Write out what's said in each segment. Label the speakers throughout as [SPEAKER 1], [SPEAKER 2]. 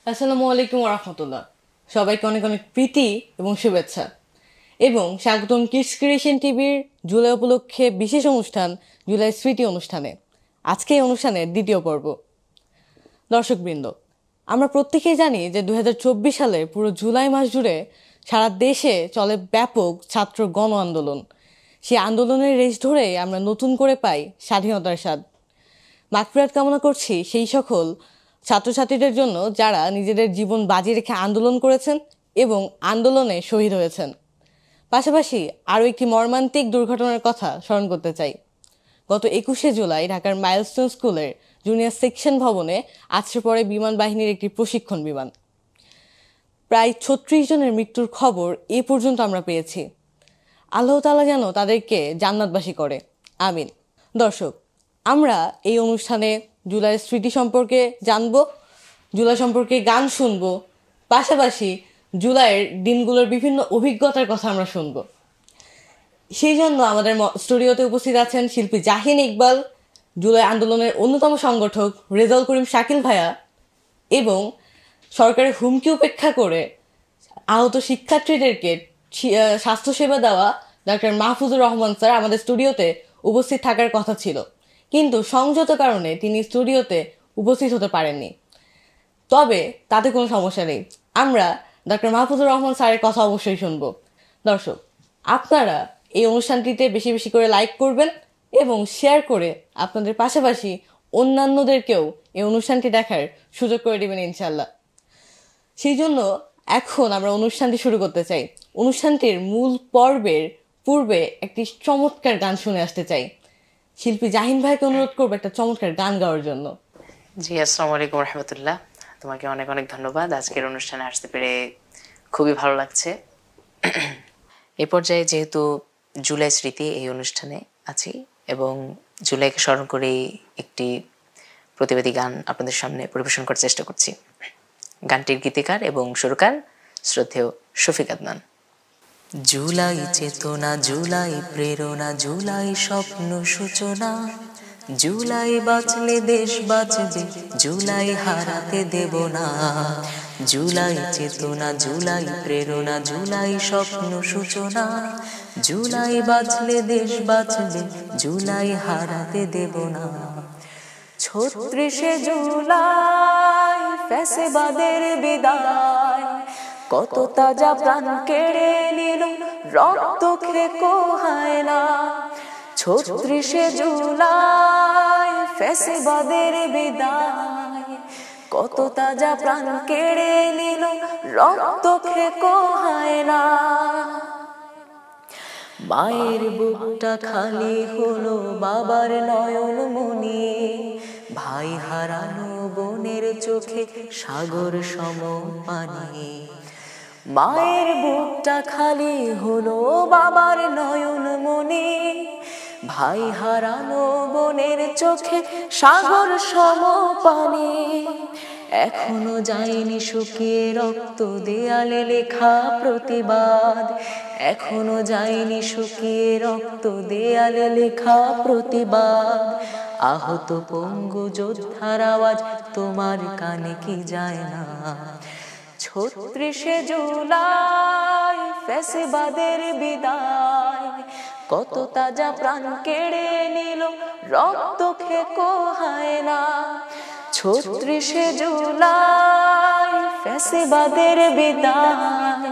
[SPEAKER 1] আসসালামু আলাইকুম রাহমাতুল্লাহ। সবাইকে অনেক অনেক প্রীতি এবং শুভেচ্ছা এবং স্বাগতম কিডস ক্রিয়েশন টিভির জুলাই উপলক্ষে বিশেষ অনুষ্ঠান জুলাই স্মৃতি অনুষ্ঠানে। আজকে এই অনুষ্ঠানের দ্বিতীয় পর্ব। দর্শকবৃন্দ, আমরা প্রত্যেকেই জানি যে 2024 সালে পুরো জুলাই মাস জুড়ে সারা দেশে চলে ব্যাপক ছাত্র গণ আন্দোলন। সেই আন্দোলনের রেশ ধরেই আমরা নতুন করে পাই স্বাধীনতার স্বাদ। মাগফিরাত কামনা করছি সেই সকল ছাত্রছাত্রীদের জন্য যারা নিজেদের জীবন বাজি রেখে আন্দোলন করেছেন এবং আন্দোলনে শহীদ হয়েছেন। পাশাপাশি আরও একটি মর্মান্তিক দুর্ঘটনার কথা স্মরণ করতে চাই। গত 21শে জুলাই ঢাকার মাইলস্টোন স্কুলের জুনিয়র সেকশন ভবনে আছড়ে পড়ে বিমান বাহিনীর একটি প্রশিক্ষণ বিমান। প্রায় 36 জনের মৃত্যুর খবর এ পর্যন্ত আমরা পেয়েছি। আল্লাহ তাআলা যেন তাদেরকে জান্নাতবাসী করে, আমিন। দর্শক, আমরা এই অনুষ্ঠানে জুলাইয়ের স্মৃতি সম্পর্কে জানব, জুলাই সম্পর্কে গান শুনব, পাশাপাশি জুলাইয়ের দিনগুলোর বিভিন্ন অভিজ্ঞতার কথা আমরা শুনব। সেই জন্য আমাদের স্টুডিওতে উপস্থিত আছেন শিল্পী জাহিন ইকবাল, জুলাই আন্দোলনের অন্যতম সংগঠক রেজাউল করিম শাকিল ভাইয়া এবং সরকারের হুমকি উপেক্ষা করে আহত শিক্ষার্থীদেরকে স্বাস্থ্যসেবা দেওয়া ডক্টর মাহফুজুর রহমান স্যার আমাদের স্টুডিওতে উপস্থিত থাকার কথা ছিল, কিন্তু সংযত কারণে তিনি স্টুডিওতে উপস্থিত হতে পারেননি। তবে তাতে কোনো সমস্যা নেই, আমরা ডক্টর মাহফুজুর রহমান স্যারের কথা অবশ্যই শুনব। দর্শক, আপনারা এই অনুষ্ঠানটিতে বেশি বেশি করে লাইক করবেন এবং শেয়ার করে আপনাদের পাশাপাশি অন্যান্যদেরকেও এই অনুষ্ঠানটি দেখার সুযোগ করে দেবেন ইনশাল্লাহ। সেই জন্য এখন আমরা অনুষ্ঠানটি শুরু করতে চাই। অনুষ্ঠানটির মূল পর্বের পূর্বে একটি চমৎকার গান শুনে আসতে চাই। শিল্পী জাহিন ভাইকে অনুরোধ করবো একটা চমৎকার গান গাওয়ার জন্য।
[SPEAKER 2] জি, আসসালামু আলাইকুম রহমতুল্লাহ। তোমাকে অনেক অনেক ধন্যবাদ। আজকের অনুষ্ঠানে আসতে পেরে খুবই ভালো লাগছে। এ পর্যায়ে যেহেতু জুলাই স্মৃতি এই অনুষ্ঠানে আছি এবং জুলাইকে স্মরণ করে একটি প্রতিবাদী গান আপনাদের সামনে পরিবেশন করার চেষ্টা করছি। গানটির গীতিকার এবং সুরকার শ্রদ্ধেয় শফিক আদনান। জুলাই চেতনা, জুলাই প্রেরণা, জুলাই স্বপ্ন সূচনা, জুলাই বাঁচলে দেশ বাঁচবে, জুলাই হারাতে দেব না। জুলাই চেতনা, জুলাই প্রেরণা, জুলাই স্বপ্ন সূচনা, জুলাই বাঁচলে দেশ বাঁচবে, জুলাই হারাতে দেব না। 36শে জুলাই ফ্যাসিবাদের বিদায়, কত তাজা প্রাণ কেড়ে নিল, রক্ত খেকো হায়না। 36শে জুলাই ফ্যাসিবাদের বিদায়, কত তাজা প্রাণ কেড়ে নিল, রক্ত খেকো হায়না। মায়ের বুকটা খালি হলো, বাবার নয়ন মনি, ভাই হারানো বোনের চোখে সাগর সম পানি। মায়ের বুকটা খালি হলো, বাবার নয়ন মনি, ভাই হারানো বোনের চোখে সাগর সম পানি। এখনো যায়নি শুকিয়ে রক্ত, দেয়ালে লেখা প্রতিবাদ, এখনো যায়নি শুকিয়ে রক্ত, দেয়ালে লেখা প্রতিবাদ। আহত পঙ্গু যোদ্ধার আওয়াজ তোমার কানে কি যায় না? 36শে জুলাই ফ্যাসিবাদের বিদায়, কত তাজা প্রাণ কেড়ে নিল, রক্ত খেকো হায়না। 36শে জুলাই ফ্যাসিবাদের বিদায়,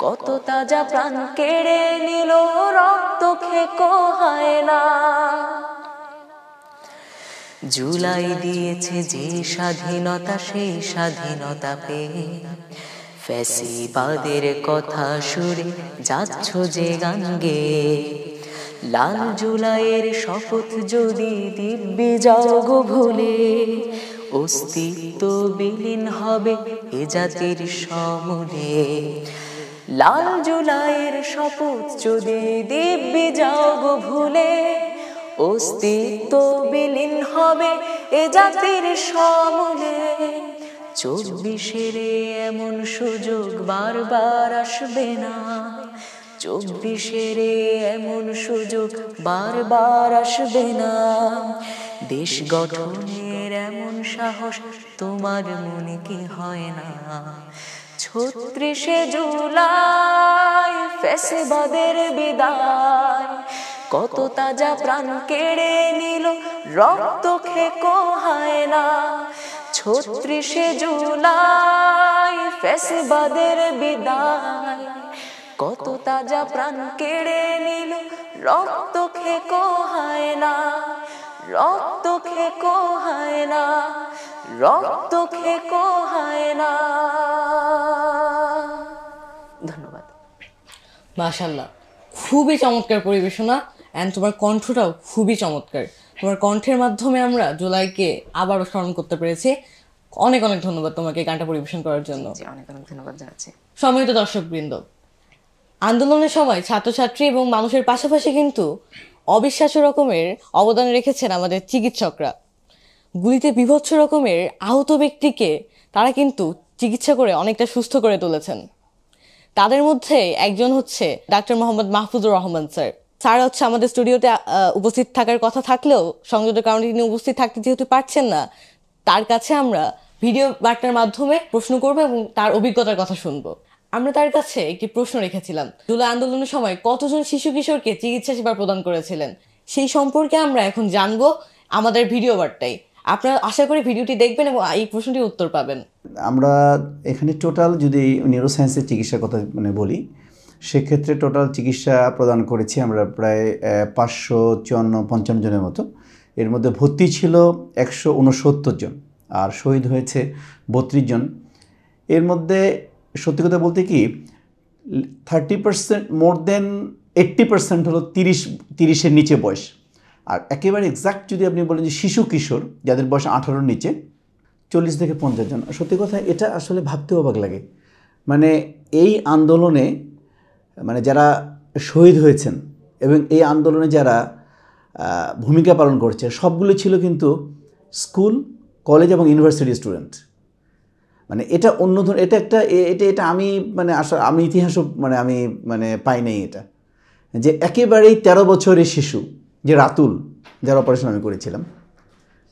[SPEAKER 2] কত তাজা প্রাণ কেড়ে নিল, রক্ত খেকো হায়না। জুলাই দিয়েছে যে স্বাধীনতা, সেই স্বাধীনতা পেয়ে ফ্যাসিবাদের কথা সুরে যাচ্ছ যে গান গেয়ে। লাল জুলাইয়ের শপথ যদি দিব্যি যাও গো ভুলে, অস্তিত্ব বিলীন হবে এ জাতির সমূলে। লাল জুলাইয়ের শপথ যদি দিব্যি যাও গো ভুলে, অস্তিত্ব বিলীন হবে এ জাতির সমূলে। 24শে এমন সুযোগ বারবার আসবে না, 24শে এমন সুযোগ বারবার আসবে না। দেশ গঠনের এমন সাহস তোমার মনে কি হয় না? ৩৬শে জুলাই ফ্যাসিবাদের বিদায়, কত তাজা প্রাণ কেড়ে নিল, রক্ত খেকো হয় না। ৩৬শে জুলাই ফ্যাসিবাদের বিদায়, কত তাজা প্রাণ কেড়ে নিল, রক্ত খেকো হয় না, রক্ত খেকো হয় না, রক্ত খেকো হয় না। ধন্যবাদ।
[SPEAKER 1] মাশাআল্লাহ, খুবই চমৎকার পরিবেশনা, অ্যান্ড তোমার কণ্ঠটাও খুবই চমৎকার। তোমার কণ্ঠের মাধ্যমে আমরা জুলাইকে আবারও স্মরণ করতে পেরেছি। অনেক অনেক ধন্যবাদ তোমাকে গানটা পরিবেশন করার জন্য।
[SPEAKER 2] অনেক অনেক ধন্যবাদ জানাচ্ছি।
[SPEAKER 1] সম্মানিত দর্শকবৃন্দ, আন্দোলনের সময় ছাত্রছাত্রী এবং মানুষের পাশাপাশি কিন্তু অবিশ্বাস্য রকমের অবদান রেখেছেন আমাদের চিকিৎসকরা। গুলিতে বীভৎস রকমের আহত ব্যক্তিকে তারা কিন্তু চিকিৎসা করে অনেকটা সুস্থ করে তুলেছেন। তাদের মধ্যে একজন হচ্ছে doctor Mohammad Mahfuzur Rahman sir. Sir হচ্ছে আমাদের স্টুডিওতে উপস্থিত থাকার কথা থাকলেও সংযোগের কারণে তিনি উপস্থিত থাকতে যেহেতু পারছেন না, তার কাছে আমরা ভিডিও বার্তার মাধ্যমে প্রশ্ন করবো এবং তার অভিজ্ঞতার কথা শুনবো। আমরা তার কাছে একটি প্রশ্ন রেখেছিলাম, জুলাই আন্দোলনের সময় কতজন শিশু কিশোরকে চিকিৎসা সেবা প্রদান করেছিলেন, সেই সম্পর্কে আমরা এখন জানবো আমাদের ভিডিও বার্তায়। আপনারা আশা করি ভিডিওটি দেখবেন এবং এই প্রশ্নটির উত্তর পাবেন।
[SPEAKER 3] আমরা এখানে টোটাল যদি নিউরোসায়েন্সের চিকিৎসার কথা বলি, সেক্ষেত্রে টোটাল চিকিৎসা প্রদান করেছি আমরা প্রায় ৫৫৪-৫৫ জনের মতো। এর মধ্যে ভর্তি ছিল ১৬৯ জন আর শহীদ হয়েছে ৩২ জন। এর মধ্যে সত্যি কথা বলতে কি 30% মোর দেন 80% হলো ৩০-এর নিচে বয়স। আর একেবারে এক্সাক্ট যদি আপনি বলেন যে শিশু কিশোর যাদের বয়স 18-র নিচে 40 থেকে 50 জন। সত্যি কথা এটা আসলে ভাবতেও অবাক লাগে। মানে এই আন্দোলনে মানে যারা শহীদ হয়েছেন এবং এই আন্দোলনে যারা ভূমিকা পালন করছে সবগুলো ছিল কিন্তু স্কুল, কলেজ এবং ইউনিভার্সিটি স্টুডেন্ট। মানে এটা অন্য ধরনের, এটা একটা এটা আমি মানে আমি ইতিহাসও আমি পাই নাই এটা, যে একেবারেই 13 বছরের শিশু যে রাতুল, যার অপারেশন আমি করেছিলাম,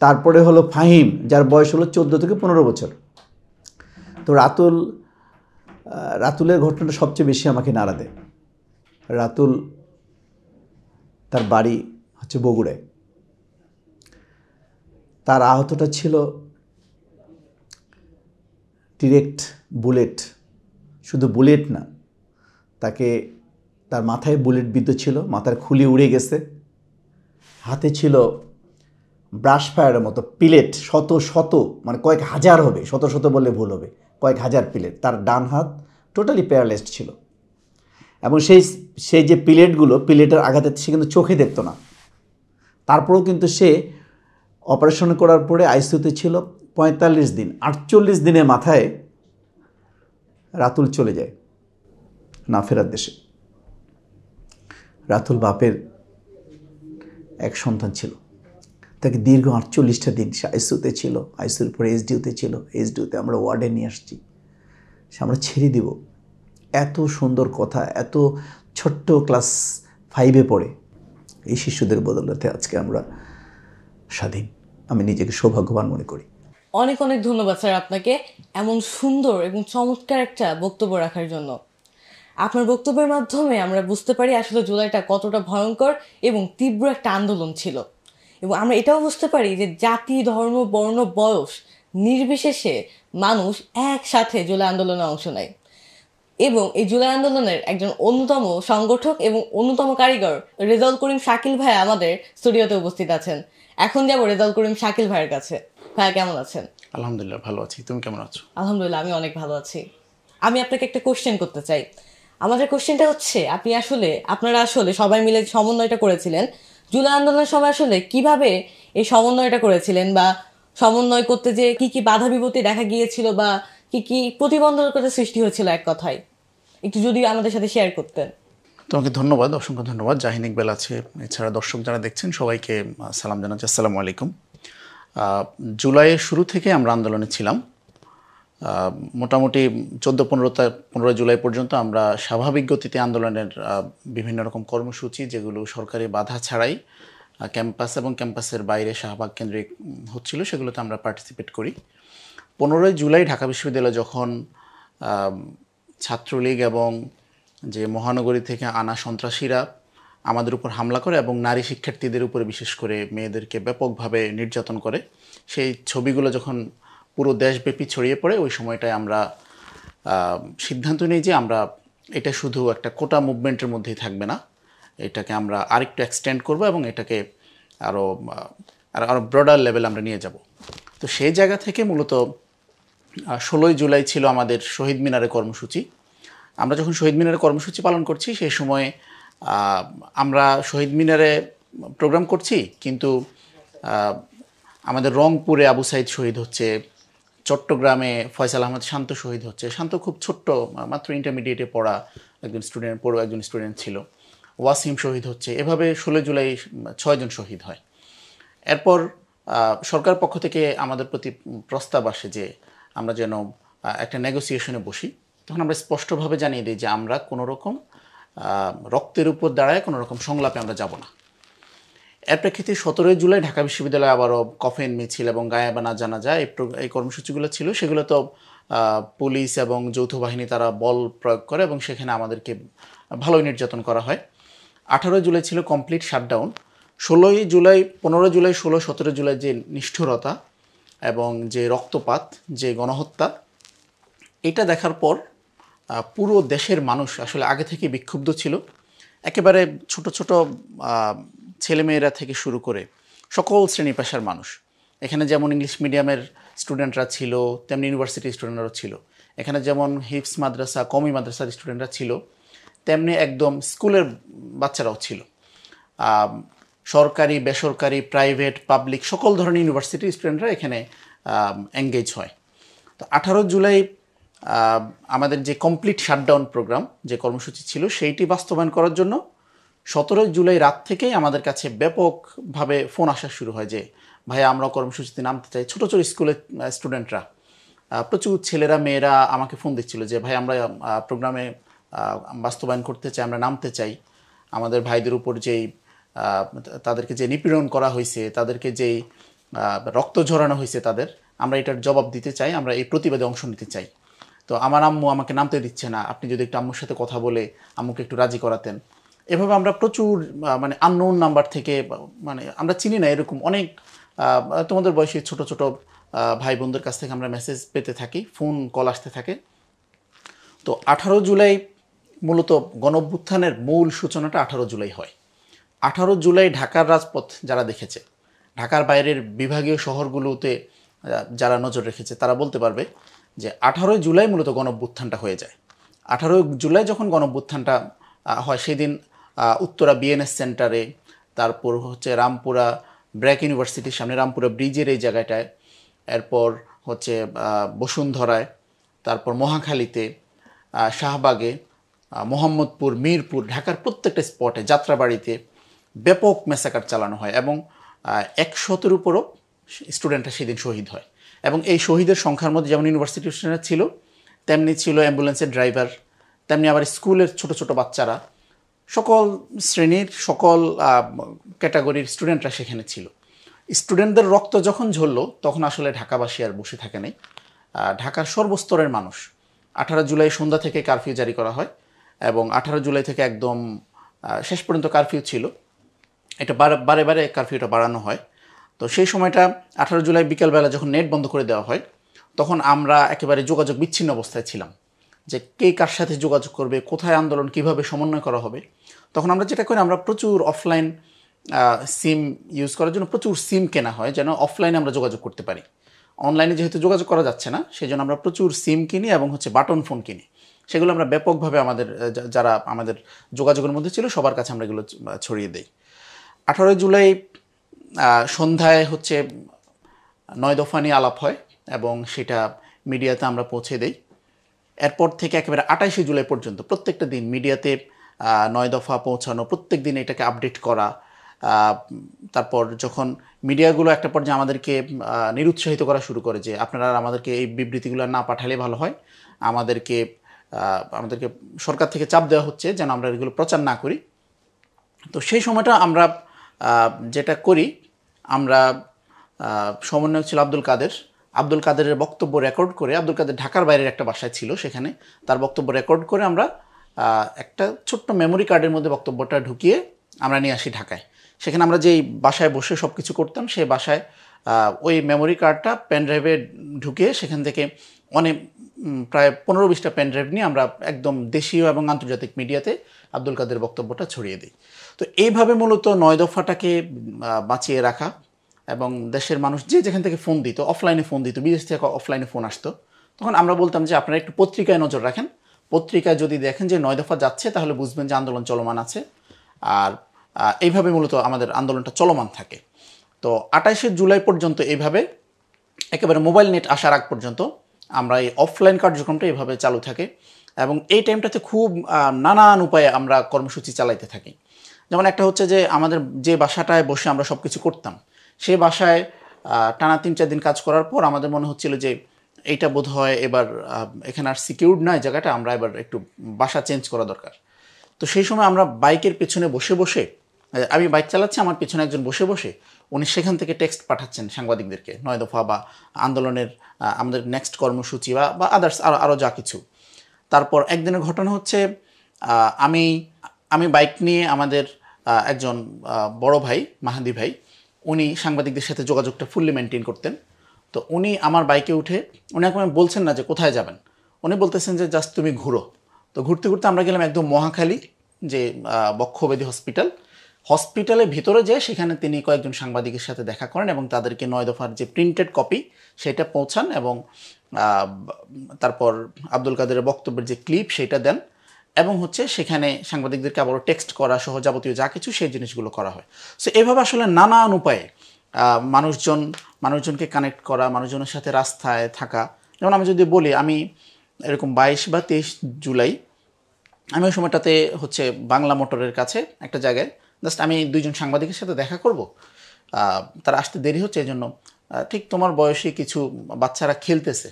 [SPEAKER 3] তারপরে হলো ফাহিম যার বয়স হলো 14 থেকে 15 বছর। তো রাতুলের ঘটনাটা সবচেয়ে বেশি আমাকে নাড়া দেয়। রাতুল তার বাড়ি হচ্ছে বগুড়ায়। তার আহতটা ছিল ডিরেক্ট বুলেট, শুধু বুলেট না, তার মাথায় বুলেট বিদ্ধ ছিল, মাথার খুলি উড়ে গেছে, হাতে ছিল ব্রাশ ফায়ারের মতো পিলেট, শত মানে কয়েক হাজার হবে, শত বললে ভুল হবে, কয়েক হাজার পিলেট। তার ডান হাত টোটালি প্যারালাইজড ছিল এবং সেই যে পিলেটের আঘাতে সে কিন্তু চোখে দেখতো না। তারপরেও কিন্তু সে অপারেশন করার পরে আইসিইউতে ছিল 45 দিন। 48 দিনের মাথায় রাতুল চলে যায় না ফেরার দেশে। রাতুল বাপের এক সন্তান ছিল, তাকে দীর্ঘ 48টা দিন সে আইসিইউতে ছিল, আইসিইউর পরে এইচডিইউতে ছিল, এইচডিইউতে আমরা ওয়ার্ডে নিয়ে আসছি, সে আমরা ছেড়ে দিব। এত সুন্দর কথা, এত ছোট্ট ক্লাস 5-এ পড়ে এই শিশুদের বদলাতে আজকে আমরা স্বাধীন। আমি নিজেকে সৌভাগ্যবান মনে করি।
[SPEAKER 1] অনেক অনেক ধন্যবাদ স্যার আপনাকে এমন সুন্দর এবং চমৎকার একটা বক্তব্য রাখার জন্য। আপনার বক্তব্যের মাধ্যমে আমরা বুঝতে পারি আসলে জুলাইটা কতটা ভয়ঙ্কর এবং তীব্র একটা আন্দোলন ছিল, এবং আমরা এটাও বুঝতে পারি যে জাতি, ধর্ম, বর্ণ, বয়স নির্বিশেষে মানুষ একসাথে জুলাই আন্দোলনে অংশ নেয়। এবং এই জুলাই আন্দোলনের একজন অন্যতম সংগঠক এবং অন্যতম কারিগর রেজাউল করিম শাকিল ভাই আমাদের স্টুডিওতে উপস্থিত আছেন। এখন যাব রেজাউল করিম শাকিল ভাইয়ের কাছে। ভাইয়া কেমন আছেন?
[SPEAKER 4] আলহামদুলিল্লাহ ভালো আছি, তুমি কেমন আছো?
[SPEAKER 1] আলহামদুলিল্লাহ আমি অনেক ভালো আছি। আমি আপনাকে একটা কোশ্চেন করতে চাই। আমাদের কোশ্চেনটা হচ্ছে, আপনারা আসলে সবাই মিলে সমন্বয়টা করেছিলেন জুলাই আন্দোলনের সময়, আসলে কিভাবে এই সমন্বয়টা করেছিলেন, বা সমন্বয় করতে যে কি কি বাধা বিপত্তি দেখা গিয়েছিল বা কি কি প্রতিবন্ধকতার সৃষ্টি হয়েছিল, এক কথায় একটু যদি আমাদের সাথে শেয়ার করতেন।
[SPEAKER 4] তোমাকে ধন্যবাদ, অসংখ্য ধন্যবাদ। জাহিন ইকবাল আছে, এছাড়া দর্শক যারা দেখছেন সবাইকে সালাম জানাচ্ছি, আসসালামু আলাইকুম। জুলাইয়ের শুরু থেকে আমরা আন্দোলনে ছিলাম। মোটামুটি 14-15 জুলাই পর্যন্ত আমরা স্বাভাবিক গতিতে আন্দোলনের বিভিন্ন রকম কর্মসূচি, যেগুলো সরকারি বাধা ছাড়াই ক্যাম্পাস এবং ক্যাম্পাসের বাইরে শাহবাগ কেন্দ্রিক হচ্ছিল, সেগুলোতে আমরা পার্টিসিপেট করি। 15ই জুলাই ঢাকা বিশ্ববিদ্যালয় যখন ছাত্রলীগ এবং যে মহানগরী থেকে আনা সন্ত্রাসীরা আমাদের উপর হামলা করে এবং নারী শিক্ষার্থীদের উপরে বিশেষ করে মেয়েদেরকে ব্যাপকভাবে নির্যাতন করে, সেই ছবিগুলো যখন পুরো দেশব্যাপী ছড়িয়ে পড়ে, ওই সময়টায় আমরা সিদ্ধান্ত নিই যে আমরা এটা শুধু একটা কোটা মুভমেন্টের মধ্যেই থাকবে না, এটাকে আমরা আরেকটু এক্সটেন্ড করব এবং এটাকে আরও আরও ব্রডার লেভেল আমরা নিয়ে যাব। তো সেই জায়গা থেকে মূলত 16ই জুলাই ছিল আমাদের শহীদ মিনারে কর্মসূচি। আমরা যখন শহীদ মিনারে কর্মসূচি পালন করছি সেই সময় আমরা শহীদ মিনারে প্রোগ্রাম করছি, কিন্তু আমাদের রংপুরে আবু সাইদ শহীদ হচ্ছে, চট্টগ্রামে ফয়সাল আহমদ শান্ত শহীদ হচ্ছে। শান্ত খুব ছোট্ট, মাত্র ইন্টারমিডিয়েটে পড়া একজন স্টুডেন্ট ছিল। ওয়াসিম শহীদ হচ্ছে। এভাবে 16 জুলাই 6 জন শহীদ হয়। এরপর সরকার পক্ষ থেকে আমাদের প্রতি প্রস্তাব আসে যে আমরা যেন একটা নেগোসিয়েশনে বসি। তখন আমরা স্পষ্টভাবে জানিয়ে দিই যে আমরা কোনো রকম রক্তের উপর দাঁড়ায় কোনো রকম সংলাপে আমরা যাব না। এর প্রেক্ষিতে 17 জুলাই ঢাকা বিশ্ববিদ্যালয়ে আবারও কফিন মিছিল এবং গায়েবানা জানাজা এই কর্মসূচিগুলো ছিল। সেগুলো তো পুলিশ এবং যৌথ বাহিনী তারা বল প্রয়োগ করে এবং সেখানে আমাদেরকে ভালোই নির্যাতন করা হয়। 18 জুলাই ছিল কমপ্লিট শাটডাউন। 16 জুলাই, 15 জুলাই, 16, 17 জুলাই যে নিষ্ঠুরতা এবং যে রক্তপাত, যে গণহত্যা, এটা দেখার পর পুরো দেশের মানুষ আসলে আগে থেকে বিক্ষুব্ধ ছিল। একেবারে ছোট ছোট ছেলেমেয়েরা থেকে শুরু করে সকল শ্রেণী পেশার মানুষ। এখানে যেমন ইংলিশ মিডিয়ামের স্টুডেন্টরা ছিল, তেমনি ইউনিভার্সিটির স্টুডেন্টরাও ছিল। এখানে যেমন হিফস মাদ্রাসা, কমি মাদ্রাসার স্টুডেন্টরা ছিল, তেমনি একদম স্কুলের বাচ্চারাও ছিল। সরকারি, বেসরকারি, প্রাইভেট, পাবলিক সকল ধরনের ইউনিভার্সিটির স্টুডেন্টরা এখানে এঙ্গেজ হয়। তো 18 জুলাই আমাদের যে কমপ্লিট শাটডাউন প্রোগ্রাম, যে কর্মসূচি ছিল, সেইটি বাস্তবায়ন করার জন্য 17 জুলাই রাত থেকেই আমাদের কাছে ব্যাপকভাবে ফোন আসা শুরু হয় যে ভাইয়া আমরাও কর্মসূচিতে নামতে চাই। ছোটো ছোটো স্কুলের স্টুডেন্টরা, প্রচুর ছেলেরা মেয়েরা আমাকে ফোন দিচ্ছিল যে ভাই আমরা প্রোগ্রামে বাস্তবায়ন করতে চাই, আমরা নামতে চাই। আমাদের ভাইদের উপর যেই তাদেরকে যে নিপীড়ন করা হয়েছে, তাদেরকে যেই রক্ত ঝরানো হয়েছে, আমরা এটার জবাব দিতে চাই, আমরা এই প্রতিবাদে অংশ নিতে চাই। তো আমার আম্মু আমাকে নামতে দিচ্ছে না, আপনি যদি একটু আম্মুর সাথে কথা বলে আম্মুকে একটু রাজি করাতেন। এভাবে আমরা প্রচুর মানে আননোন নাম্বার থেকে, মানে আমরা চিনি না এরকম অনেক তোমাদের বয়সী ছোট ছোট ভাই বোনদের কাছ থেকে আমরা মেসেজ পেতে থাকি, ফোন কল আসতে থাকে। তো 18 জুলাই মূলত গণঅভ্যুত্থানের মূল সূচনাটা 18 জুলাই হয়। 18 জুলাই ঢাকার রাজপথ যারা দেখেছে, ঢাকার বাইরের বিভাগীয় শহরগুলোতে যারা নজর রেখেছে, তারা বলতে পারবে যে 18 জুলাই মূলত গণঅভ্যুত্থানটা হয়ে যায়। 18 জুলাই যখন গণঅভ্যুত্থানটা হয়, সেদিন উত্তরা বিএনএস সেন্টারে, তারপর হচ্ছে রামপুরা ব্র্যাক ইউনিভার্সিটির সামনে রামপুরা ব্রিজের এই জায়গাটায়, এরপর হচ্ছে বসুন্ধরায়, তারপর মহাখালীতে, শাহবাগে, মোহাম্মদপুর, মিরপুর, ঢাকার প্রত্যেকটা স্পটে, যাত্রাবাড়িতে ব্যাপক ম্যাসাকার চালানো হয় এবং 100-এর উপরও স্টুডেন্টরা সেদিন শহীদ হয়। এবং এই শহীদের সংখ্যার মধ্যে যেমন ইউনিভার্সিটির স্টুডেন্টরা ছিল, তেমনি ছিল অ্যাম্বুলেন্সের ড্রাইভার, তেমনি আবার স্কুলের ছোট ছোট বাচ্চারা, সকল শ্রেণীর সকল ক্যাটাগরির স্টুডেন্টরা সেখানে ছিল। স্টুডেন্টদের রক্ত যখন ঝরলো তখন আসলে ঢাকাবাসী আর বসে থাকে নাই। ঢাকার সর্বস্তরের মানুষ, 18 জুলাই সন্ধ্যা থেকে কারফিউ জারি করা হয় এবং 18 জুলাই থেকে একদম শেষ পর্যন্ত কারফিউ ছিল। এটা বারে বারে কারফিউটা বাড়ানো হয়। তো সেই সময়টা 18 জুলাই বিকেলবেলা যখন নেট বন্ধ করে দেওয়া হয়, তখন আমরা একেবারে যোগাযোগ বিচ্ছিন্ন অবস্থায় ছিলাম যে কে কার সাথে যোগাযোগ করবে, কোথায় আন্দোলন কিভাবে সমন্বয় করা হবে। তখন আমরা যেটা করি, আমরা প্রচুর অফলাইন সিম ইউজ করার জন্য প্রচুর সিম কেনা হয় যেন অফলাইনে আমরা যোগাযোগ করতে পারি। অনলাইনে যেহেতু যোগাযোগ করা যাচ্ছে না, সেই জন্য আমরা প্রচুর সিম কিনি এবং হচ্ছে বাটন ফোন কিনি। সেগুলো আমরা ব্যাপকভাবে আমাদের যারা আমাদের যোগাযোগের মধ্যে ছিল সবার কাছে আমরা এগুলো ছড়িয়ে দিই। 18 জুলাই সন্ধ্যায় হচ্ছে 9 দফা নিয়ে আলাপ হয় এবং সেটা মিডিয়াতে আমরা পৌঁছে দেই। এরপর থেকে একেবারে 28 জুলাই পর্যন্ত প্রত্যেকটা দিন মিডিয়াতে 9 দফা পৌঁছানো, প্রত্যেক দিন এটাকে আপডেট করা। তারপর যখন মিডিয়াগুলো একটা পর্যায়ে আমাদেরকে নিরুৎসাহিত করা শুরু করে যে আপনারা আমাদেরকে এই বিবৃতিগুলো না পাঠালে ভালো হয়, আমাদেরকে সরকার থেকে চাপ দেওয়া হচ্ছে যেন আমরা এগুলো প্রচার না করি। তো সেই সময়টা আমরা যেটা করি আমরা, সমন্বয়ক ছিল আব্দুল কাদেরের বক্তব্য রেকর্ড করে, আব্দুল কাদের ঢাকার বাইরের একটা বাসায় ছিল, সেখানে তার বক্তব্য রেকর্ড করে আমরা একটা ছোট্ট মেমোরি কার্ডের মধ্যে বক্তব্যটা ঢুকিয়ে আমরা নিয়ে আসি ঢাকায়। সেখানে আমরা যেই বাসায় বসে সব কিছু করতাম, সেই বাসায় ওই মেমোরি কার্ডটা পেন ড্রাইভে ঢুকিয়ে সেখান থেকে অনেক প্রায় 15-20টা পেন ড্রাইভ নিয়ে আমরা একদম দেশীয় এবং আন্তর্জাতিক মিডিয়াতে আব্দুল কাদের বক্তব্যটা ছড়িয়ে দিই। তো এইভাবে মূলত 9 দফাটাকে বাঁচিয়ে রাখা, এবং দেশের মানুষ যে যেখান থেকে ফোন দিত, অফলাইনে ফোন দিত, বিদেশ থেকে অফলাইনে ফোন আসতো, তখন আমরা বলতাম যে আপনারা একটু পত্রিকায় নজর রাখেন, পত্রিকায় যদি দেখেন যে 9 দফা যাচ্ছে তাহলে বুঝবেন যে আন্দোলন চলমান আছে। আর এইভাবে মূলত আমাদের আন্দোলনটা চলমান থাকে। তো 28শে জুলাই পর্যন্ত এইভাবে একেবারে মোবাইল নেট আসার আগ পর্যন্ত আমরা এই অফলাইন কার্যক্রমটা এইভাবে চালু থাকে, এবং এই টাইমটাতে খুব নানান উপায়ে আমরা কর্মসূচি চালাইতে থাকি। যেমন একটা হচ্ছে যে আমাদের যে বাসাটায় বসে আমরা সব কিছু করতাম, সেই বাসায় টানা 3-4 দিন কাজ করার পর আমাদের মনে হচ্ছিল যে এইটা বোধ হয় এবার এখানে আর সিকিউরড নয় জায়গাটা, আমরা এবার একটু বাসা চেঞ্জ করা দরকার। তো সেই সময় আমরা বাইকের পেছনে বসে বসে, আমি বাইক চালাচ্ছি, আমার পেছনে একজন বসে বসে উনি সেখান থেকে টেক্সট পাঠাচ্ছেন সাংবাদিকদেরকে 9 দফা বা আন্দোলনের আমাদের নেক্সট কর্মসূচি বা আদার্স আরও যা কিছু। তারপর একদিনের ঘটনা হচ্ছে আমি বাইক নিয়ে, আমাদের একজন বড় ভাই মাহাদি ভাই, উনি সাংবাদিকদের সাথে যোগাযোগটা ফুললি মেনটেন করতেন। তো উনি আমার বাইকে উঠে, উনি এখন বলছেন না যে কোথায় যাবেন, উনি বলতেছেন যে জাস্ট তুমি ঘুরো। তো ঘুরতে ঘুরতে আমরা গেলাম একদম মহাখালী, যে বক্ষব্যাধি হসপিটালের ভিতরে যেয়ে সেখানে তিনি কয়েকজন সাংবাদিকের সাথে দেখা করেন এবং তাদেরকে 9 দফার যে প্রিন্টেড কপি সেটা পৌঁছান, এবং তারপর আব্দুল কাদেরের বক্তব্যের যে ক্লিপ সেটা দেন, এবং হচ্ছে সেখানে সাংবাদিকদেরকে আবারও টেক্সট করা সহ যাবতীয় যা কিছু সেই জিনিসগুলো করা হয়। সো এভাবে আসলে নানান উপায়ে মানুষজনকে কানেক্ট করা, মানুষজনের সাথে রাস্তায় থাকা। যেমন আমি যদি বলি, আমি এরকম 22 বা 23 জুলাই আমি ওই সময়টাতে হচ্ছে বাংলা মোটরের কাছে একটা জায়গায় জাস্ট আমি 2জন সাংবাদিকের সাথে দেখা করব, তারা আসতে দেরি হচ্ছে, এই জন্য ঠিক তোমার বয়সী কিছু বাচ্চারা খেলতেছে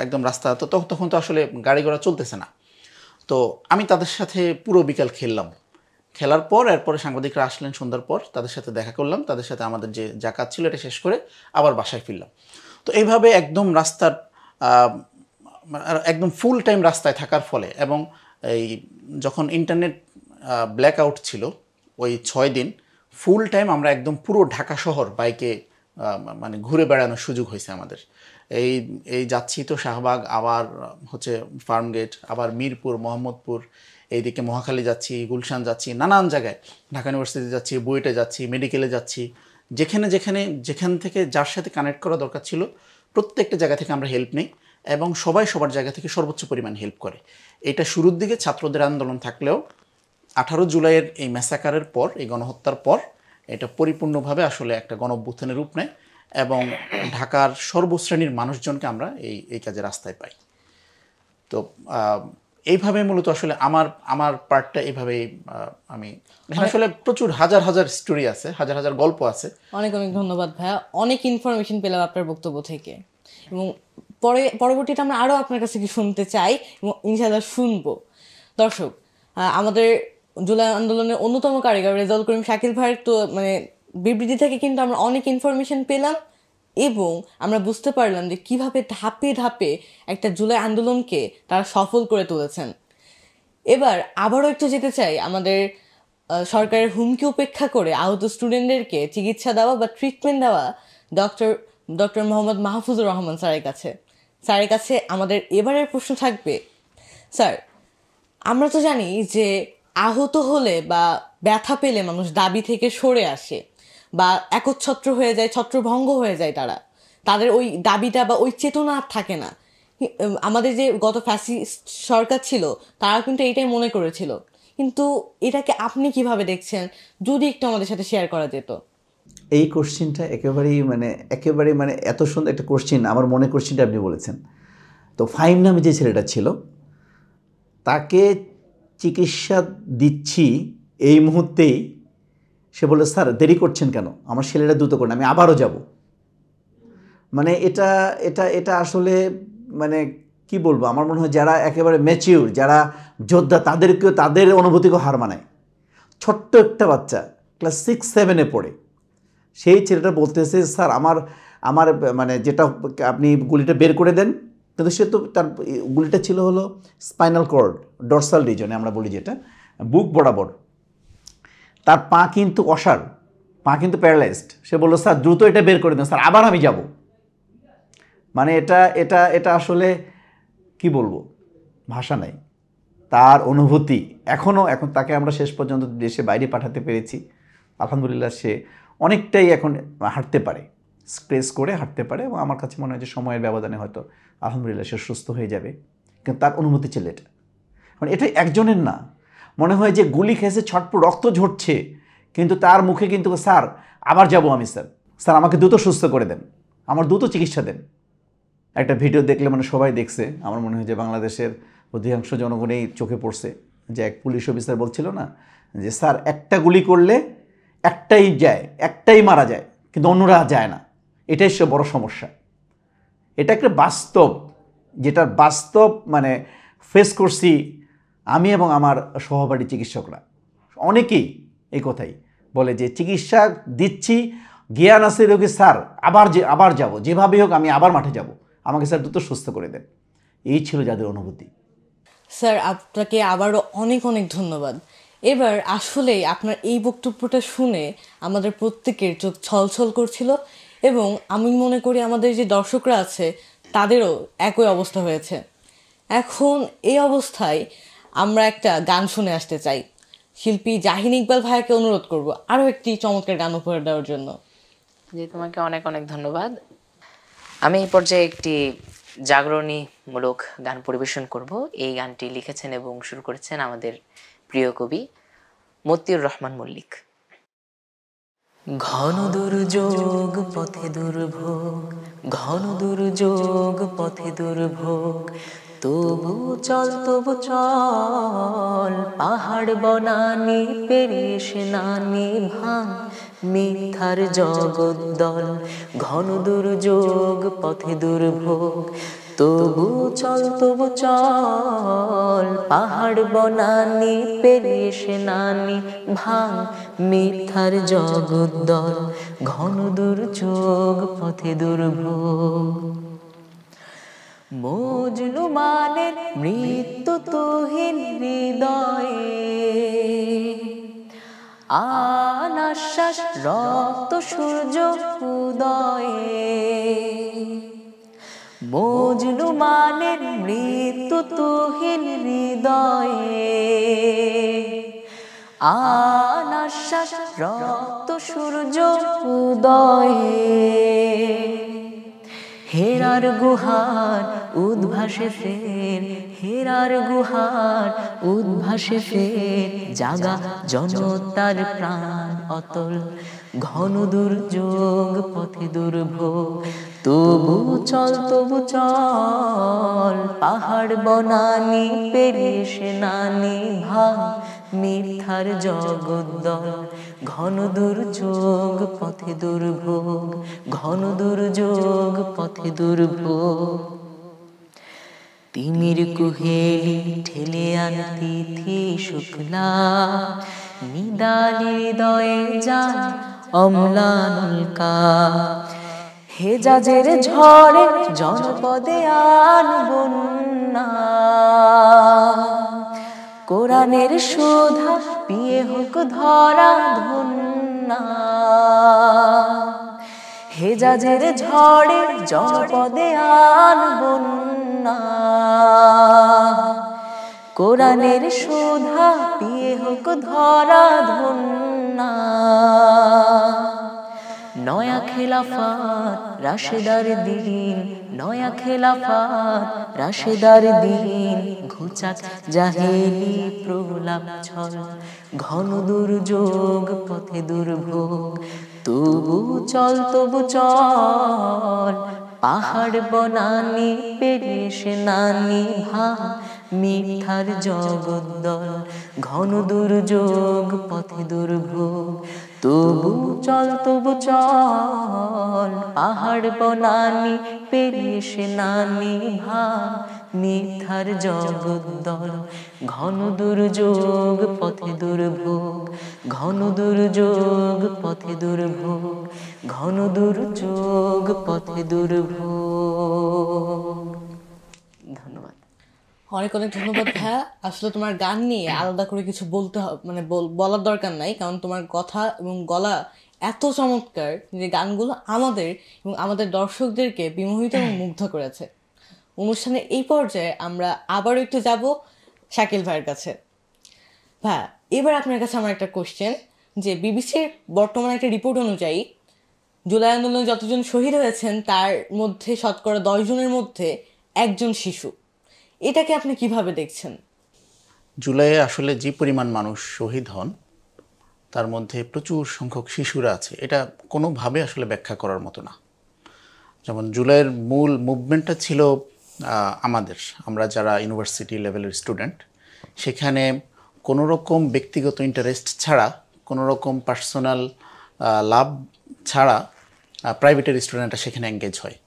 [SPEAKER 4] একদম রাস্তা, তো তখন তো আসলে গাড়ি ঘোড়া চলতেছে না। তো আমি তাদের সাথে পুরো বিকাল খেলার পর এরপরে সাংবাদিকরা আসলেন সন্ধ্যার পর, তাদের সাথে দেখা করলাম, তাদের সাথে আমাদের যে কাজ ছিল এটা শেষ করে আবার বাসায় ফিরলাম। তো এইভাবে একদম রাস্তার একদম ফুল টাইম রাস্তায় থাকার ফলে, এবং এই যখন ইন্টারনেট ব্ল্যাক আউট ছিল ওই 6 দিন ফুল টাইম আমরা একদম পুরো ঢাকা শহর বাইকে মানে ঘুরে বেড়ানোর সুযোগ হয়েছে আমাদের। এই যাচ্ছি তো শাহবাগ, আবার হচ্ছে ফার্মগেট, আবার মিরপুর, মোহাম্মদপুর, এইদিকে মহাখালী যাচ্ছি, গুলশান যাচ্ছি, নানান জায়গায়, ঢাকা ইউনিভার্সিটি যাচ্ছি, বুয়েটে যাচ্ছি, মেডিকেলে যাচ্ছি, যেখান থেকে যার সাথে কানেক্ট করা দরকার ছিল প্রত্যেকটা জায়গা থেকে আমরা হেল্প নেই, এবং সবাই সবার জায়গা থেকে সর্বোচ্চ পরিমাণ হেল্প করে। এটা শুরুর দিকে ছাত্রদের আন্দোলন থাকলেও 18 জুলাইয়ের এই ম্যাসাকারের পর, এই গণহত্যার পর এটা পরিপূর্ণভাবে আসলে একটা গণঅভ্যুত্থানের রূপ নেয়, এবং ঢাকার সর্বশ্রেণীর মানুষজনকে আমরা এই কাজে রাস্তায় পাই। তো এইভাবে মূলত আসলে আমার পার্টটা এইভাবেই, আমি এখানে আসলে প্রচুর হাজার হাজার স্টোরি আছে, হাজার হাজার গল্প আছে।
[SPEAKER 1] অনেক অনেক ধন্যবাদ ভাইয়া, অনেক ইনফরমেশন পেলাম আপনার বক্তব্য থেকে, এবং পরবর্তীতে আমরা আরও আপনার কাছে কি শুনতে চাই এবং ইনশাআল্লাহ শুনবো। দর্শক, আমাদের জুলাই আন্দোলনের অন্যতম কারিগর রেজাউল করিম শাকিল ভাইয়ের তো মানে বিবৃতি থেকে কিন্তু আমরা অনেক ইনফরমেশন পেলাম, এবং আমরা বুঝতে পারলাম যে কিভাবে ধাপে ধাপে একটা জুলাই আন্দোলনকে তারা সফল করে তুলেছেন। এবার আবারও একটু যেতে চাই আমাদের সরকারের হুমকি উপেক্ষা করে আহত স্টুডেন্টদেরকে চিকিৎসা দেওয়া বা ট্রিটমেন্ট দেওয়া ডক্টর মোহাম্মদ মাহফুজুর রহমান স্যারের কাছে আমাদের এবারের প্রশ্ন থাকবে। স্যার, আমরা তো জানি যে আহত হলে বা ব্যথা পেলে মানুষ দাবি থেকে সরে আসে বা একচ্ছত্র হয়ে যায়, ছত্রভঙ্গ হয়ে যায়, তাদের ওই দাবিটা বা ওই চেতনা আর থাকে না। আমাদের যে গত ফ্যাসিস্ট সরকার ছিল তারা কিন্তু এইটাই মনে করেছিল, কিন্তু এটাকে আপনি কিভাবে দেখছেন, যদি একটু আমাদের সাথে শেয়ার করা যেত।
[SPEAKER 3] এই কোশ্চিনটা একেবারেই মানে এত সুন্দর একটা কোশ্চিন, আমার মনে কোশ্চিনটা আপনি বলেছেন। তো ফাহিম নামে যে ছেলেটা ছিল, তাকে চিকিৎসা দিচ্ছি এই মুহূর্তেই, সে বলে স্যার দেরি করছেন কেন, আমার ছেলেটা দ্রুত করেন, আমি আবারও যাব। মানে এটা আসলে মানে কি বলবো, আমার মনে হয় যারা একেবারে ম্যাচিউর, যারা যোদ্ধা, তাদের অনুভূতিকেও হার মানায়। ছোট্ট একটা বাচ্চা ক্লাস 6-7-এ পড়ে। সেই ছেলেটা বলতেছে, স্যার আমার আমার মানে যেটা আপনি গুলিটা বের করে দেন, কিন্তু সে তো তার গুলিটা ছিল হলো স্পাইনাল কর্ড, ডরসাল রিজনে আমরা বলি যেটা, বুক বরাবর। তার পা কিন্তু অসাড়, পা কিন্তু প্যারালাইজড। সে বললো, স্যার দ্রুত এটা বের করে দেন স্যার, আবার আমি যাব। মানে এটা এটা এটা আসলে কি বলবো, ভাষা নাই। তার অনুভূতি এখন তাকে আমরা শেষ পর্যন্ত দেশে বাইরে পাঠাতে পেরেছি। আলহামদুলিল্লাহ সে অনেকটাই এখন হাঁটতে পারে, স্ট্রেস করে হাঁটতে পারে, এবং আমার কাছে মনে হয় যে সময়ের ব্যবধানে হয়তো আলহামদুলিল্লাহ সে সুস্থ হয়ে যাবে। কিন্তু তার অনুভূতি ছিল এটা, মানে এটা একজনের না, মনে হয় যে গুলি খেয়েছে, ছটপট রক্ত ঝরছে, কিন্তু তার মুখে কিন্তু, স্যার আবার যাব আমি, স্যার স্যার আমাকে দ্রুত সুস্থ করে দেন, আমার দ্রুত চিকিৎসা দেন। একটা ভিডিও দেখলে মানে সবাই দেখছে, আমার মনে হয় যে বাংলাদেশের অধিকাংশ জনগণেই চোখে পড়ছে, যে এক পুলিশ অফিসার বলছিল না যে স্যার একটা গুলি করলে একটাই যায়, একটাই মারা যায়, কিন্তু অন্যরা যায় না, এটাই সে বড় সমস্যা। এটা একটা বাস্তব, যেটার বাস্তব মানে ফেস করছি আমি এবং আমার সহপাঠী চিকিৎসকরা। অনেকেই এই কথাই বলে যে চিকিৎসা দিচ্ছি, জ্ঞান আছে রোগী, স্যার আবার যাব, যেভাবে হোক আমি আবার মাঠে যাব, আমাকে স্যার দ্রুত সুস্থ করে দেন। এই ছিল যাদের অনুভূতি।
[SPEAKER 1] স্যার আপনাকে আবারও অনেক অনেক ধন্যবাদ। এবার আসলেই আপনার এই বক্তব্যটা শুনে আমাদের প্রত্যেকের চোখ ছলছল করছিল, এবং আমি মনে করি আমাদের যে দর্শকরা আছে তাদেরও একই অবস্থা হয়েছে। এখন এই অবস্থায় আমরা একটা গান শুনে আসতে চাই। শিল্পী জাহিন ইকবাল ভাইয়াকে অনুরোধ করব আরও একটি চমৎকার গান উপহার দেওয়ার জন্য।
[SPEAKER 2] জি, তোমাকে অনেক অনেক ধন্যবাদ। আমি এই পর্যায়ে একটি জাগরণীমূলক গান পরিবেশন করব। এই গানটি লিখেছেন এবং শুরু করেছেন আমাদের প্রিয় কবি মতিউর রহমান মল্লিক। ঘন দুর্যোগ পথে দুর্ভোগ, ঘন দুর্যোগ পথে দুর্ভোগ, তবু চল পাহাড় বনানি পেরিয়ে সে নানি ভাঙ মিথ্যার জগদ্দল। ঘন দুর্যোগ পথে দুর্ভোগ, তবু চল পাহাড় বনানি পেরিয়ে সে নানি ভাঙ মিথ্যার জগদ্দল। ঘন দুর্যোগ পথে দুর্ভোগ, মজনু মানের মৃত্যু তুহিন হৃদয়ে, আনাশ্বাস রক্ত সূর্য উদয়ে। মজনু মানের মৃত্যু তুহিন হৃদয়ে, আনাশ্বাস রক্ত সূর্য উদয়ে। হেরার গুহার উদ্ভাসে ফের, হেরার গুহার উদ্ভাসে ফের, জাগা জনতার প্রাণ অতল। ঘন দুর্যোগ পথে দুর্ভোগ, তবু চল পাহাড় বনানি পেরিয়ে সে নানি ভাঙ মিথ্যার জগদ্দল। ঘন দুর্যোগ পথে দুর্ভোগ, ঘন দুর্যোগ পথে দুর্ভোগ। তিমির কুহেলি ঠেলে আন তিথি শুক্লা, নিদালি হৃদয়ে যান অম্লানুল্কা। হেজাজের ঝড়ে জনপদে আন বন্যা, কোরআনের সুধা পিয়ে হোক ধরা ধন্যা। হেজাজের ঝড়ে জনপদে আন বন্যা, কোরআনের সুধা পিয়ে হোক ধরা ধন্যা। নয়া খেলাফত রাশেদার দিন, নয়া খেলাফত রাশেদার দিন, ঘুচাক জাহেলি প্রলাপ ছল। ঘন দুর্যোগ পথে দুর্ভোগ, তবু চল পাহাড় বনানি পেরিয়ে সে নানি ভাঙ মিথ্যার জগদ্দল। ঘন দুর্যোগ পথে দুর্ভোগ, তবু চল পাহাড় বনানি পেরিয়ে সে নানি ভান, মিথ্যার জগদ্দল ঘন দুর্যোগ পথে দুর্ভোগ, ঘন দুর্যোগ পথে দুর্ভোগ, ঘন দুর্যোগ পথে দুর্ভোগ। ধন্যবাদ।
[SPEAKER 1] অনেক অনেক ধন্যবাদ ভাইয়া। আসলে তোমার গান নিয়ে আলাদা করে কিছু বলতে মানে বলার দরকার নাই, কারণ তোমার কথা এবং গলা এত চমৎকার যে গানগুলো আমাদের এবং আমাদের দর্শকদেরকে বিমোহিত এবং মুগ্ধ করেছে। অনুষ্ঠানের এই পর্যায়ে আমরা আবারও একটু যাব শাকিল ভাইয়ের কাছে। ভাইয়া, এবার আপনার কাছে আমার একটা কোশ্চেন, যে বিবিসির বর্তমানে একটা রিপোর্ট অনুযায়ী জুলাই আন্দোলনে যতজন শহীদ হয়েছেন তার মধ্যে শতকরা 10 জনের মধ্যে একজন শিশু। এটাকে আপনি কিভাবে দেখছেন?
[SPEAKER 4] জুলাইয়ে আসলে যে পরিমাণ মানুষ শহীদ হন তার মধ্যে প্রচুর সংখ্যক শিশুরা আছে, এটা কোনোভাবে আসলে ব্যাখ্যা করার মতো না। যেমন জুলাইয়ের মূল মুভমেন্টটা ছিল আমরা যারা ইউনিভার্সিটি লেভেলের স্টুডেন্ট, সেখানে কোনো রকম ব্যক্তিগত ইন্টারেস্ট ছাড়া, কোনো রকম পার্সোনাল লাভ ছাড়া প্রাইভেটের স্টুডেন্টরা সেখানে এঙ্গেজ হয়।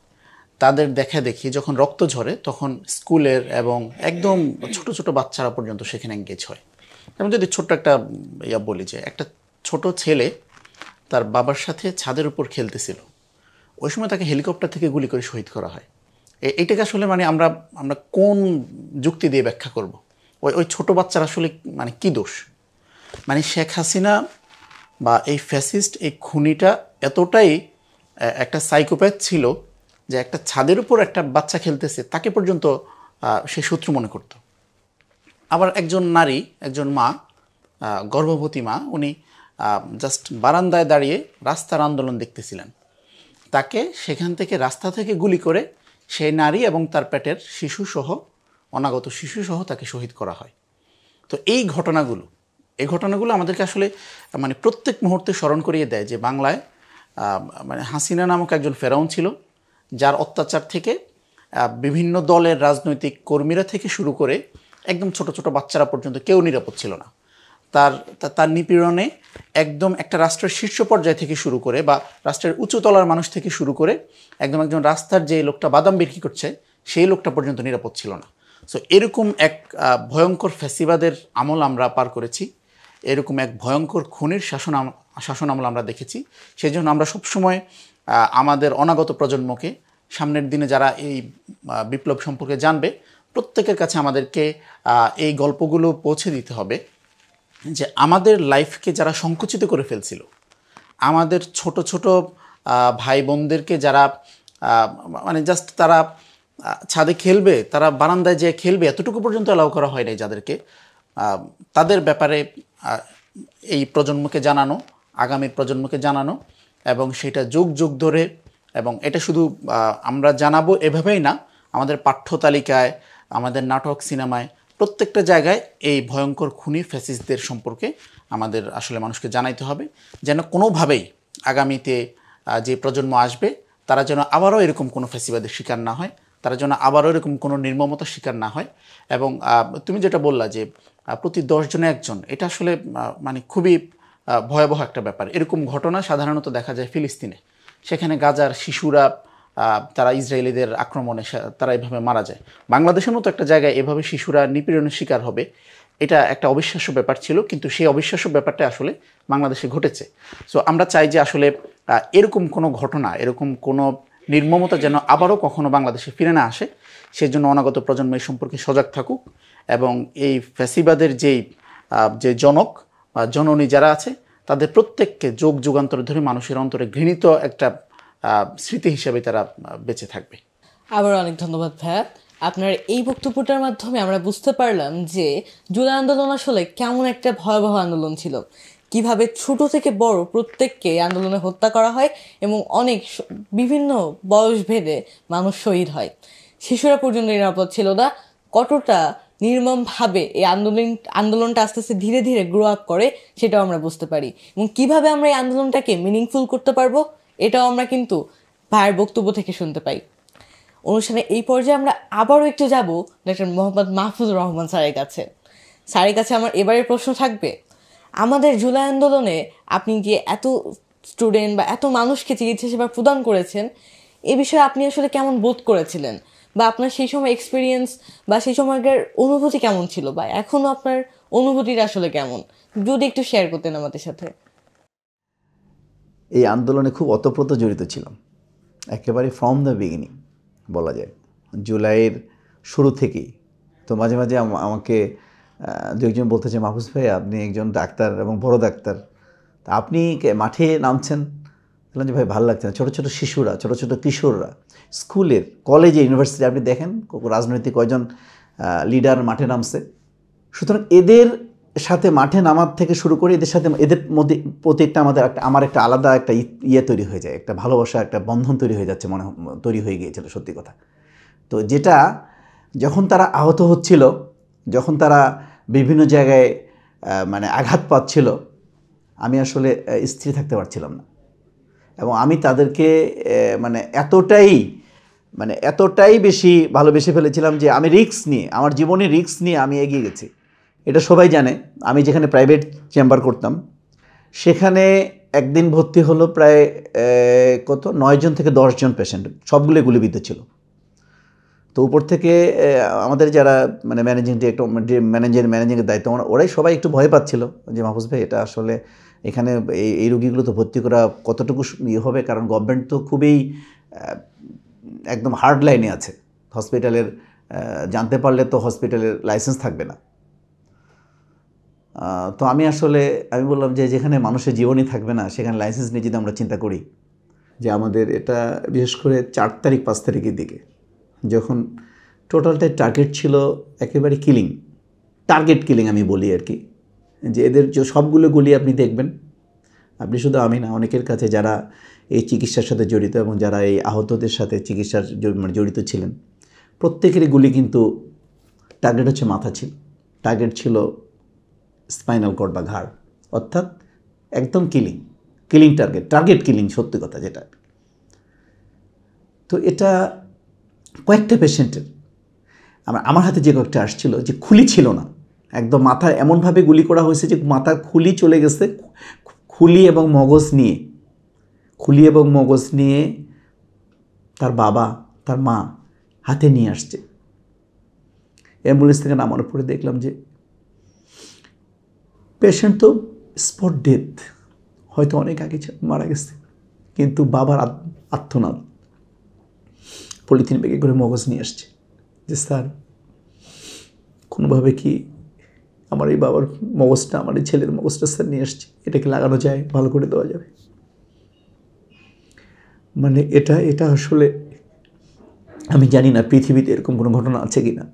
[SPEAKER 4] তাদের দেখা দেখি যখন রক্ত ঝরে তখন স্কুলের এবং একদম ছোট ছোট বাচ্চারা পর্যন্ত সেখানে এঙ্গেজ হয়। যেমন যদি ছোট্ট একটা বলি, যে একটা ছোট ছেলে তার বাবার সাথে ছাদের উপর খেলতেছিল, ওই সময় তাকে হেলিকপ্টার থেকে গুলি করে শহীদ করা হয়। এইটাকে আসলে মানে আমরা কোন যুক্তি দিয়ে ব্যাখ্যা করব? ওই ছোট বাচ্চার আসলে মানে কি দোষ? মানে শেখ হাসিনা বা এই ফ্যাসিস্ট, এই খুনিটা এতটাই একটা সাইকোপ্যাথ ছিল যে একটা ছাদের উপর একটা বাচ্চা খেলতেছে তাকে পর্যন্ত সে শত্রু মনে করত। আবার একজন নারী, একজন মা, গর্ভবতী মা, উনি জাস্ট বারান্দায় দাঁড়িয়ে রাস্তার আন্দোলন দেখতেছিলেন, তাকে সেখান থেকে রাস্তা থেকে গুলি করে সেই নারী এবং তার পেটের শিশুসহ, অনাগত শিশুসহ তাকে শহীদ করা হয়। তো এই ঘটনাগুলো আমাদেরকে আসলে মানে প্রত্যেক মুহূর্তে স্মরণ করিয়ে দেয় যে বাংলায় মানে হাসিনা নামক একজন ফেরাউন ছিল, যার অত্যাচার থেকে বিভিন্ন দলের রাজনৈতিক কর্মীরা থেকে শুরু করে একদম ছোট ছোট বাচ্চারা পর্যন্ত কেউ নিরাপদ ছিল না। তার নিপীড়নে একদম একটা রাষ্ট্রের শীর্ষ পর্যায় থেকে শুরু করে বা রাষ্ট্রের উঁচু তলার মানুষ থেকে শুরু করে একজন রাস্তার যে লোকটা বাদাম বিক্রি করছে সেই লোকটা পর্যন্ত নিরাপদ ছিল না। সো এরকম এক ভয়ঙ্কর ফ্যাসিবাদের আমল আমরা পার করেছি, এরকম এক ভয়ঙ্কর খুনির শাসন আমল আমরা দেখেছি। সেই জন্য আমরা সবসময় আমাদের অনাগত প্রজন্মকে, সামনের দিনে যারা এই বিপ্লব সম্পর্কে জানবে, প্রত্যেকের কাছে আমাদেরকে এই গল্পগুলো পৌঁছে দিতে হবে যে আমাদের লাইফকে যারা সংকুচিত করে ফেলছিল, আমাদের ছোট ছোট ভাই বোনদেরকে যারা মানে জাস্ট তারা ছাদে খেলবে, তারা বারান্দায় যেয়ে খেলবে, এতটুকু পর্যন্ত অ্যালাউ করা হয় নাই যাদেরকে, তাদের ব্যাপারে এই প্রজন্মকে জানানো, আগামী প্রজন্মকে জানানো, এবং সেটা যুগ যুগ ধরে, এবং এটা শুধু আমরা জানাবো এভাবেই না, আমাদের পাঠ্য তালিকায়, আমাদের নাটক, সিনেমায়, প্রত্যেকটা জায়গায় এই ভয়ঙ্কর খুনি ফ্যাসিস্টদের সম্পর্কে আমাদের আসলে মানুষকে জানাইতে হবে, যেন কোনোভাবেই আগামীতে যে প্রজন্ম আসবে তারা যেন আবারও এরকম কোনো ফ্যাসিবাদের শিকার না হয়, তারা যেন আবারও এরকম কোনো নির্মমতার শিকার না হয়। এবং তুমি যেটা বললা যে প্রতি 10 জনে একজন, এটা আসলে মানে খুবই ভয়াবহ একটা ব্যাপার। এরকম ঘটনা সাধারণত দেখা যায় ফিলিস্তিনে, সেখানে গাজার শিশুরা তারা ইসরায়েলিদের আক্রমণে তারা এভাবে মারা যায়। বাংলাদেশের মতো একটা জায়গায় এভাবে শিশুরা নিপীড়নের শিকার হবে, এটা একটা অবিশ্বাস্য ব্যাপার ছিল, কিন্তু সেই অবিশ্বাস্য ব্যাপারটা আসলে বাংলাদেশে ঘটেছে। সো আমরা চাই যে আসলে এরকম কোনো ঘটনা, এরকম কোনো নির্মমতা যেন আবারও কখনো বাংলাদেশে ফিরে না আসে, সেজন্য অনাগত প্রজন্ম এই সম্পর্কে সজাগ থাকুক, এবং এই ফ্যাসিবাদের যে জনক বা জননী যারা আছে তাদের প্রত্যেককে যুগ যুগান্তর ধরে মানুষের অন্তরে ঘৃণিত একটা স্মৃতি হিসেবে তারা বেঁচে থাকবে।
[SPEAKER 1] আবার অনেক ধন্যবাদ ভাইয়া। আপনার এই বক্তব্যটার মাধ্যমে আমরা বুঝতে পারলাম যে জুলাই আন্দোলন আসলে কেমন একটা ভয়াবহ আন্দোলন ছিল, কিভাবে ছোট থেকে বড় প্রত্যেককে আন্দোলনে হত্যা করা হয় এবং অনেক বিভিন্ন বয়স ভেদে মানুষ শহীদ হয়, শিশুরা পর্যন্ত নিরাপদ ছিল না। কতটা নির্মমভাবে এই আন্দোলনটা আস্তে আস্তে ধীরে ধীরে গ্রো আপ করে সেটাও আমরা বুঝতে পারি, এবং কিভাবে আমরা এই আন্দোলনটাকে মিনিংফুল করতে পারবো এটাও আমরা কিন্তু ভাইয়ের বক্তব্য থেকে শুনতে পাই। অনুষ্ঠানে এই পর্যায়ে আমরা আবারও একটু যাব ডক্টর মোহাম্মদ মাহফুজুর রহমান স্যারের কাছে। স্যারের কাছে আমার এবারের প্রশ্ন থাকবে, আমাদের জুলাই আন্দোলনে আপনি যে এত স্টুডেন্ট বা এত মানুষকে চিকিৎসা সেবা প্রদান করেছেন, এ বিষয়ে আপনি আসলে কেমন বোধ করেছিলেন, বা আপনার সেই সময় এক্সপিরিয়েন্স বা সেই সময়কার অনুভূতি কেমন ছিল, বা এখনো আপনার অনুভূতিটা আসলে কেমন, যদি একটু শেয়ার করতেন আমাদের সাথে।
[SPEAKER 3] এই আন্দোলনে খুব ওতপ্রোত জড়িত ছিলাম, একেবারে ফ্রম দ্য বিগিনিং বলা যায়, জুলাইয়ের শুরু থেকেই। তো মাঝে মাঝে আমাকে দু একজন বলতে চাই, মাহফুজ ভাই আপনি একজন ডাক্তার এবং বড় ডাক্তার, তা আপনি মাঠে নামছেন। বললাম যে ভাই ভালো লাগছে না, ছোটো ছোটো শিশুরা, ছোটো ছোটো কিশোররা স্কুলের, কলেজে, ইউনিভার্সিটি আপনি দেখেন রাজনৈতিক কয়জন লিডার মাঠে নামছে। সুতরাং এদের সাথে মাঠে নামার থেকে শুরু করে এদের সাথে, এদের মধ্যে প্রত্যেকটা আমার একটা আলাদা একটা ইয়ে তৈরি হয়ে যায়, একটা ভালোবাসা, একটা বন্ধন তৈরি হয়ে যাচ্ছে, তৈরি হয়ে গিয়েছিল সত্যি কথা। তো যেটা যখন তারা আহত হচ্ছিল, যখন তারা বিভিন্ন জায়গায় মানে আঘাত পাচ্ছিল, আমি আসলে স্থির থাকতে পারছিলাম না। এবং আমি তাদেরকে এতটাই বেশি ভালোবেসে ফেলেছিলাম যে আমি রিস্ক নিয়ে, আমার জীবনে রিস্ক নিয়ে আমি এগিয়ে গেছি। এটা সবাই জানে। আমি যেখানে প্রাইভেট চেম্বার করতাম, সেখানে একদিন ভর্তি হলো প্রায় 9 জন থেকে 10 জন পেশেন্ট, সবগুলো গুলিবিদ্ধ ছিল। তো উপর থেকে আমাদের যারা মানে ম্যানেজিং ডিরেক্টর, ম্যানেজিংয়ের দায়িত্ব, ওরাই সবাই একটু ভয় পাচ্ছিল যে মাহফুজ ভাই এটা আসলে এখানে এই রোগীগুলো তো ভর্তি করা কতটুকু ইয়ে হবে, কারণ গভর্নমেন্ট তো খুবই একদম হার্ড লাইনে আছে। হসপিটালের জানতে পারলে তো হসপিটালের লাইসেন্স থাকবে না। তো আমি বললাম যে যেখানে মানুষের জীবনই থাকবে না, সেখানে লাইসেন্স নিয়ে যদি আমরা চিন্তা করি, যে আমাদের এটা বিশেষ করে 4 তারিখ 5 তারিখের দিকে, যখন টোটালটাই টার্গেট ছিল একেবারে টার্গেট কিলিং আমি বলি আর কি, যে এদের যে সবগুলো গুলি আপনি দেখবেন, আপনি শুধু আমি না, অনেকের কাছে যারা এই চিকিৎসার সাথে জড়িত এবং যারা এই আহতদের সাথে চিকিৎসার জড়িত ছিলেন, প্রত্যেকেরই গুলি কিন্তু টার্গেট হচ্ছে মাথা ছিল, টার্গেট ছিল স্পাইনাল কর্ড বা ঘাড়, অর্থাৎ একদম কিলিং টার্গেট কিলিং, সত্যি কথা যেটা। তো এটা কয়েকটা পেশেন্টের, আমার হাতে যে কয়েকটা আসছিল, যে খুলি ছিল না, একদম মাথা এমনভাবে গুলি করা হয়েছে যে মাথার খুলি চলে গেছে, খুলি এবং মগজ নিয়ে তার বাবা, তার মা হাতে নিয়ে আসছে। অ্যাম্বুলেন্স থেকে নামানোর পরে দেখলাম যে পেশেন্ট তো স্পট ডেথ, হয়তো অনেক আগে মারা গেছে, কিন্তু বাবার আর্তনাদ, পলিথিন ব্যাগে করে মগজ নিয়ে আসছে যে স্যার কোনোভাবে কি আমার এই বাবার মগজটা, আমার এই ছেলের মগজটা স্যার নিয়ে আসছে, এটাকে লাগানো যায়, ভালো করে দেওয়া যাবে। মানে এটা আসলে আমি জানি না পৃথিবীতে এরকম কোনো ঘটনা আছে কি না।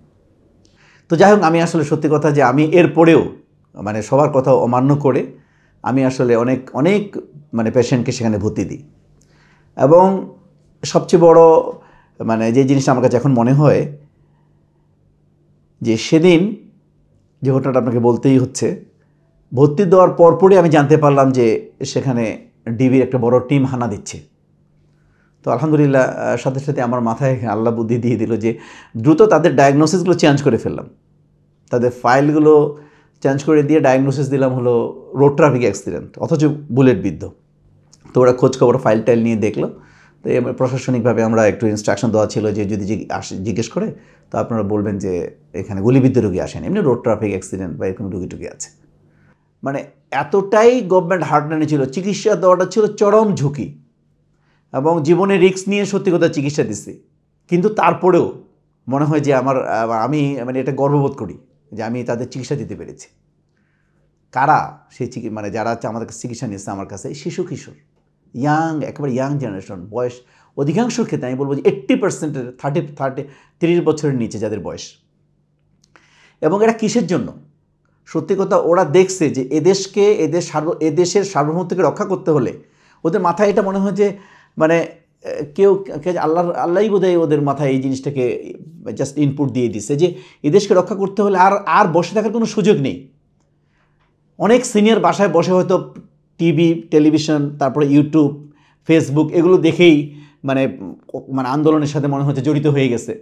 [SPEAKER 3] তো যাই হোক, আমি আসলে সত্যি কথা যে আমি এরপরেও মানে সবার কথা অমান্য করে আমি আসলে অনেক মানে পেশেন্টকে সেখানে ভর্তি দিই। এবং সবচেয়ে বড় মানে যে জিনিসটা আমার কাছে এখন মনে হয়, যে সেদিন যে ঘটনাটা আপনাকে বলতেই হচ্ছে, ভর্তি দেওয়ার পরপরই আমি জানতে পারলাম যে সেখানে ডিবির একটা বড় টিম হানা দিচ্ছে। তো আলহামদুলিল্লাহ সাথে সাথে আমার মাথায় আল্লাহ বুদ্ধি দিয়ে দিল যে দ্রুত তাদের ডায়াগনোসিসগুলো চেঞ্জ করে ফেললাম, তাদের ফাইলগুলো চেঞ্জ করে দিয়ে ডায়াগনোসিস দিলাম হলো রোড ট্রাফিক অ্যাক্সিডেন্ট, অথচ বুলেট বিদ্ধ। তো ওরা খোঁজখবর ফাইল টাইল নিয়ে দেখলো। তো প্রশাসনিকভাবে আমরা একটু ইনস্ট্রাকশন দেওয়া ছিল যে যদি জিজ্ঞেস করে তো আপনারা বলবেন যে এখানে গুলিবিদ্ধ রোগী আসেন, এমনি রোড ট্রাফিক অ্যাক্সিডেন্ট বা এরকম রোগী আছে। মানে এতটাই গভর্নমেন্ট হার্ডলাইনে ছিল, চিকিৎসা দেওয়াটা ছিল চরম ঝুঁকি এবং জীবনে রিস্ক নিয়ে সত্যি কথা চিকিৎসা দিচ্ছি। কিন্তু তারপরেও মনে হয় যে আমি মানে এটা গর্ববোধ করি যে আমি তাদের চিকিৎসা দিতে পেরেছি। কারা সেই মানে যারা আমাদের কাছে চিকিৎসা নিচ্ছে আমার কাছে, শিশু কিশোর, একেবারে ইয়াং জেনারেশন, বয়স অধিকাংশের ক্ষেত্রে আমি বলবো যে 80% 30 বছরের নিচে যাদের বয়স। এবং এটা কিসের জন্য? সত্যি কথা, ওরা দেখছে যে এদেশকে এদেশের সার্বভৌমত্বকে রক্ষা করতে হলে ওদের মাথায় এটা মনে হয় যে মানে আল্লাহই বোধহয় ওদের মাথায় এই জিনিসটাকে জাস্ট ইনপুট দিয়ে দিচ্ছে যে এদেশকে রক্ষা করতে হলে আর বসে থাকার কোনো সুযোগ নেই। অনেক সিনিয়র বাসায় বসে হয়তো টিভি, টেলিভিশন, তারপরে ইউটিউব, ফেসবুক এগুলো দেখেই মানে আন্দোলনের সাথে মনে হচ্ছে জড়িত হয়ে গেছে।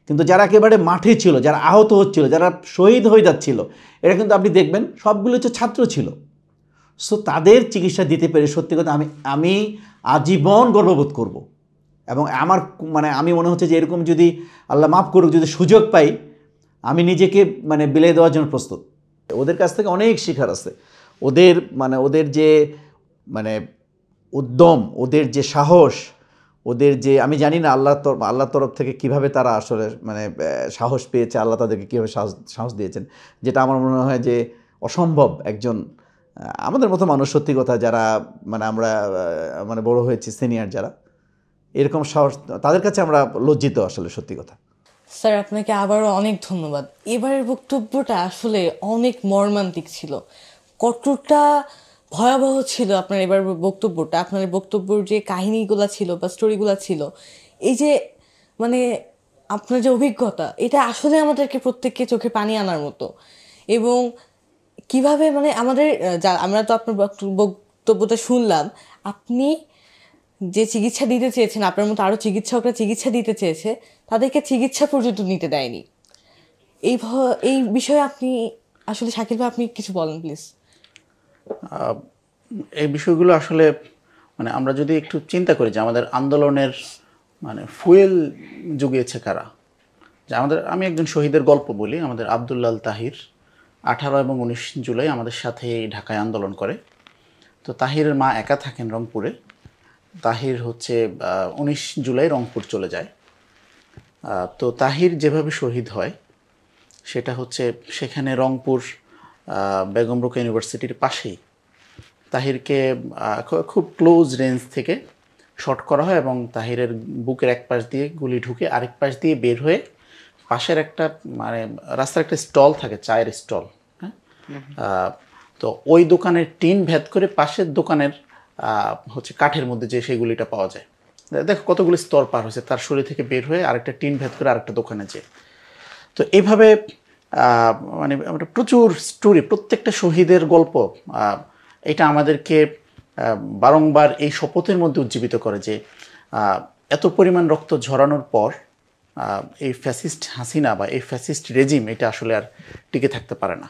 [SPEAKER 3] কিন্তু যারা একেবারে মাঠে ছিল, যারা আহত হচ্ছিল, যারা শহীদ হয়ে যাচ্ছিল, এটা কিন্তু আপনি দেখবেন সবগুলো হচ্ছে ছাত্র ছিল, সো তাদের চিকিৎসা দিতে পেরে সত্যি কথা আমি আজীবন গর্ববোধ করব। এবং আমার মানে আমি মনে হচ্ছে যে এরকম যদি আল্লাহ মাফ করুক, যদি সুযোগ পাই, আমি নিজেকে মানে বিলিয়ে দেওয়ার জন্য প্রস্তুত। ওদের কাছ থেকে অনেক শেখার আছে। ওদের যে মানে উদ্যম, ওদের যে সাহস, ওদের যে আমি জানি না আল্লাহর তরফ থেকে কিভাবে তারা আসলে মানে সাহস পেয়েছে, আল্লাহ তাদেরকে কীভাবে সাহস দিয়েছেন, যেটা আমার মনে হয় যে অসম্ভব। একজন আমাদের মতো মানুষ, সত্যি কথা, যারা মানে আমরা মানে বড় হয়েছি, সিনিয়র যারা, এরকম সাহস, তাদের কাছে আমরা লজ্জিত আসলে, সত্যি কথা।
[SPEAKER 1] স্যার আপনাকে আবারও অনেক ধন্যবাদ। এবারের বক্তব্যটা আসলে অনেক মর্মান্তিক ছিল, কতটা ভয়াবহ ছিল আপনার এবার বক্তব্যটা। আপনার বক্তব্যের যে কাহিনীগুলো ছিল বা স্টোরিগুলো ছিল, এই যে মানে আপনার যে অভিজ্ঞতা, এটা আসলে আমাদেরকে প্রত্যেককে চোখে পানি আনার মতো। এবং কিভাবে মানে আমরা তো আপনার বক্তব্যটা শুনলাম, আপনি যে চিকিৎসা দিতে চেয়েছেন, আপনার মতো আরও চিকিৎসকরা চিকিৎসা দিতে চেয়েছে, তাদেরকে চিকিৎসা পর্যন্ত নিতে দেয়নি। এই বিষয়ে আপনি আসলে শাকিল ভাই, আপনি কিছু বলেন প্লিজ।
[SPEAKER 4] এই বিষয়গুলো আসলে মানে আমরা যদি একটু চিন্তা করি যে আমাদের আন্দোলনের মানে ফুয়েল জুগিয়েছে কারা, যে আমি একজন শহীদের গল্প বলি। আমাদের আব্দুল্লাল তাহির 18 এবং 19 জুলাই আমাদের সাথে ঢাকায় আন্দোলন করে। তো তাহিরের মা একা থাকেন রংপুরে। তাহির হচ্ছে 19 জুলাই রংপুর চলে যায়। তো তাহির যেভাবে শহীদ হয় সেটা হচ্ছে সেখানে রংপুর বেগম রোকেয়া ইউনিভার্সিটির পাশেই তাহিরকে খুব ক্লোজ রেঞ্জ থেকে শট করা হয় এবং তাহিরের বুকের এক পাশ দিয়ে গুলি ঢুকে আরেক পাশ দিয়ে বের হয়ে পাশের একটা মানে রাস্তার একটা স্টল থাকে, চায়ের স্টল, হ্যাঁ, তো ওই দোকানের টিন ভেদ করে পাশের দোকানের হচ্ছে কাঠের মধ্যে যে সেই গুলিটা পাওয়া যায়। দেখো কতগুলি স্তর পার হয়েছে, তার শরীর থেকে বের হয়ে আরেকটা টিন ভেদ করে আরেকটা দোকানে যেয়ে। তো এইভাবে মানে আমরা প্রচুর স্টোরি, প্রত্যেকটা শহীদের গল্প, এটা আমাদেরকে বারংবার এই শপথের মধ্যে উজ্জীবিত করে যে এত পরিমাণ রক্ত ঝরানোর পর এই ফ্যাসিস্ট হাসিনা বা এই ফ্যাসিস্ট রেজিম এটা আসলে আর টিকে থাকতে পারে না।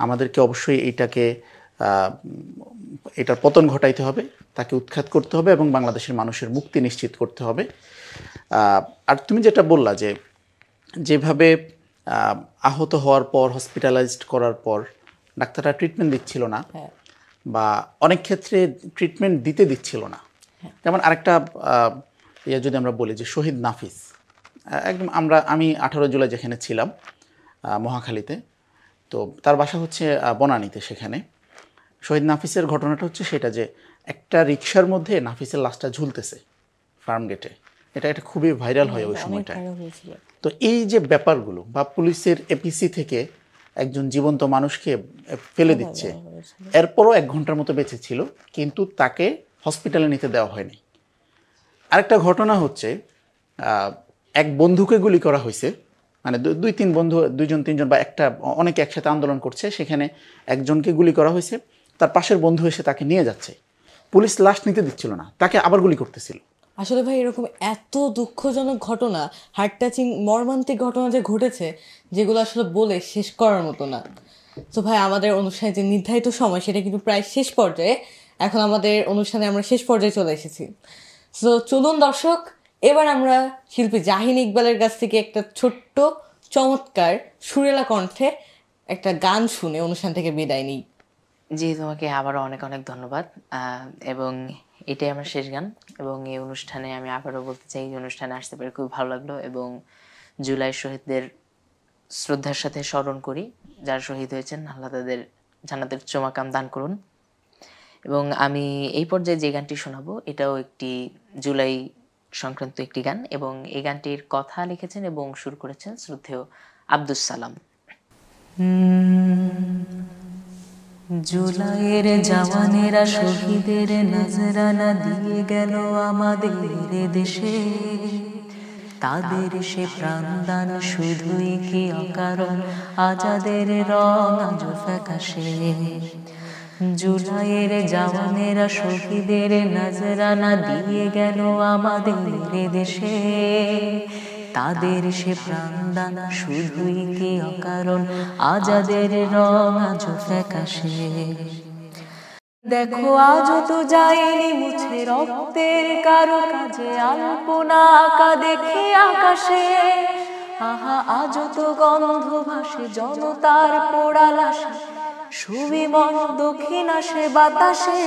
[SPEAKER 4] আমাদেরকে অবশ্যই এটার পতন ঘটাইতে হবে, তাকে উৎখাত করতে হবে এবং বাংলাদেশের মানুষের মুক্তি নিশ্চিত করতে হবে। আর তুমি যেটা বললা যে যেভাবে আহত হওয়ার পর, হসপিটালাইজড করার পর ডাক্তাররা ট্রিটমেন্ট দিচ্ছিল না, বা অনেক ক্ষেত্রে ট্রিটমেন্ট দিতে দিচ্ছিল না। যেমন আরেকটা যদি আমরা বলি যে শহীদ নাফিস, একদম আমি 18 জুলাই যেখানে ছিলাম মহাখালীতে, তো তার বাসা হচ্ছে বনানীতে। সেখানে শহীদ নাফিসের ঘটনাটা হচ্ছে সেটা যে একটা রিক্সার মধ্যে নাফিসের লাশটা ঝুলতেছে ফার্ম গেটে। এটা খুবই ভাইরাল হয় ওই সময়টা। তো এই যে ব্যাপারগুলো, বা পুলিশের এপিসি থেকে একজন জীবন্ত মানুষকে ফেলে দিচ্ছে, এরপরও 1 ঘন্টার মতো বেঁচে ছিল, কিন্তু তাকে হসপিটালে নিতে দেওয়া হয়নি। আরেকটা ঘটনা হচ্ছে এক বন্ধুকে গুলি করা হয়েছে, মানে 2-3 বন্ধু, 2-3 বা অনেকে একসাথে আন্দোলন করছে, সেখানে একজনকে গুলি করা হয়েছে, তার পাশের বন্ধু এসে তাকে নিয়ে যাচ্ছে, পুলিশ লাশ নিতে দিচ্ছিল না, তাকে আবার গুলি করতেছিল।
[SPEAKER 1] আসলে ভাই এরকম এত দুঃখজনক ঘটনা, হার্ট টাচিং মর্মান্তিক ঘটনা যে ঘটেছে, যেগুলো আসলে বলে শেষ করার মতো না। তো ভাই আমাদের অনুষ্ঠানে যে নির্ধারিত সময় সেটা কিন্তু প্রায় শেষ পর্যায়ে। এখন আমাদের অনুষ্ঠানে আমরা শেষ পর্যায়ে চলে এসেছি। তো চলুন দর্শক, এবার আমরা শিল্পী জাহিন ইকবালের কাছ থেকে একটা ছোট্ট চমৎকার সুরেলা কণ্ঠে একটা গান শুনে অনুষ্ঠান থেকে বিদায় নিই।
[SPEAKER 2] জি, তোমাকে আবারও অনেক অনেক ধন্যবাদ। এবং এটাই আমার শেষ গান। এবং এই অনুষ্ঠানে আমি আবারও বলতে চাই, এই অনুষ্ঠানে আসতে পেরে খুব ভালো লাগলো। এবং জুলাই শহীদদের শ্রদ্ধার সাথে স্মরণ করি, যারা শহীদ হয়েছেন, আল্লাহ তাদের জান্নাতের চোমাকাম দান করুন। এবং আমি এই পর্যায়ে যে গানটি শোনাবো, এটাও একটি জুলাই সংক্রান্ত একটি গান, এবং এই গানটির কথা লিখেছেন এবং সুর করেছেন শ্রদ্ধেয় আব্দুস সালাম। জুলাইয়ের জওয়ানেরা শহীদের নজরানা দিয়ে গেল আমাদের দেশে, তাদের সে প্রাণদান শুধুই কি অকারণ, আজাদের রং আজ ফ্যাকাশে। জুলাইয়ের জওয়ানেরা শহীদের নজরানা দিয়ে গেল আমাদের দেশে, তাদের সে প্রাণদান শুধুই কি অকারণ, আজাদের রং আজ ফ্যাকাশে।
[SPEAKER 5] দেখো আজও তো যায়নি মুছে রক্তের কারো কাজে, আলপনা আঁকা দেখি আকাশে। আহা আজও তো গন্ধ ভাসে জনতার পোড়া লাশে, সুবিমল দক্ষিণ আসে বাতাসে।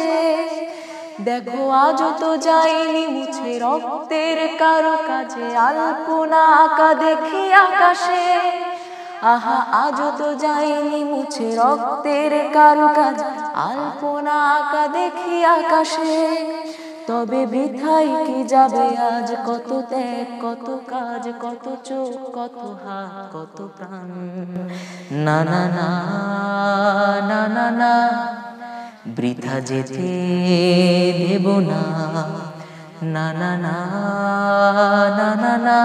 [SPEAKER 5] দেখো আজও তো যায়নি মুছে রক্তের কারো কাজে, আলপনা আঁকা দেখি আকাশে। আহা আজও তো যায়নি মুছে রক্তের কারো কাজ, আলপনা আঁকা দেখি আকাশে। তবে বৃথাই কি যাবে আজ কত ত্যাগ, কত কাজ, কত চোখ, কত হাত, কত প্রাণ। না না না না না না, বৃথা যেতে দেব না। না না না না না না,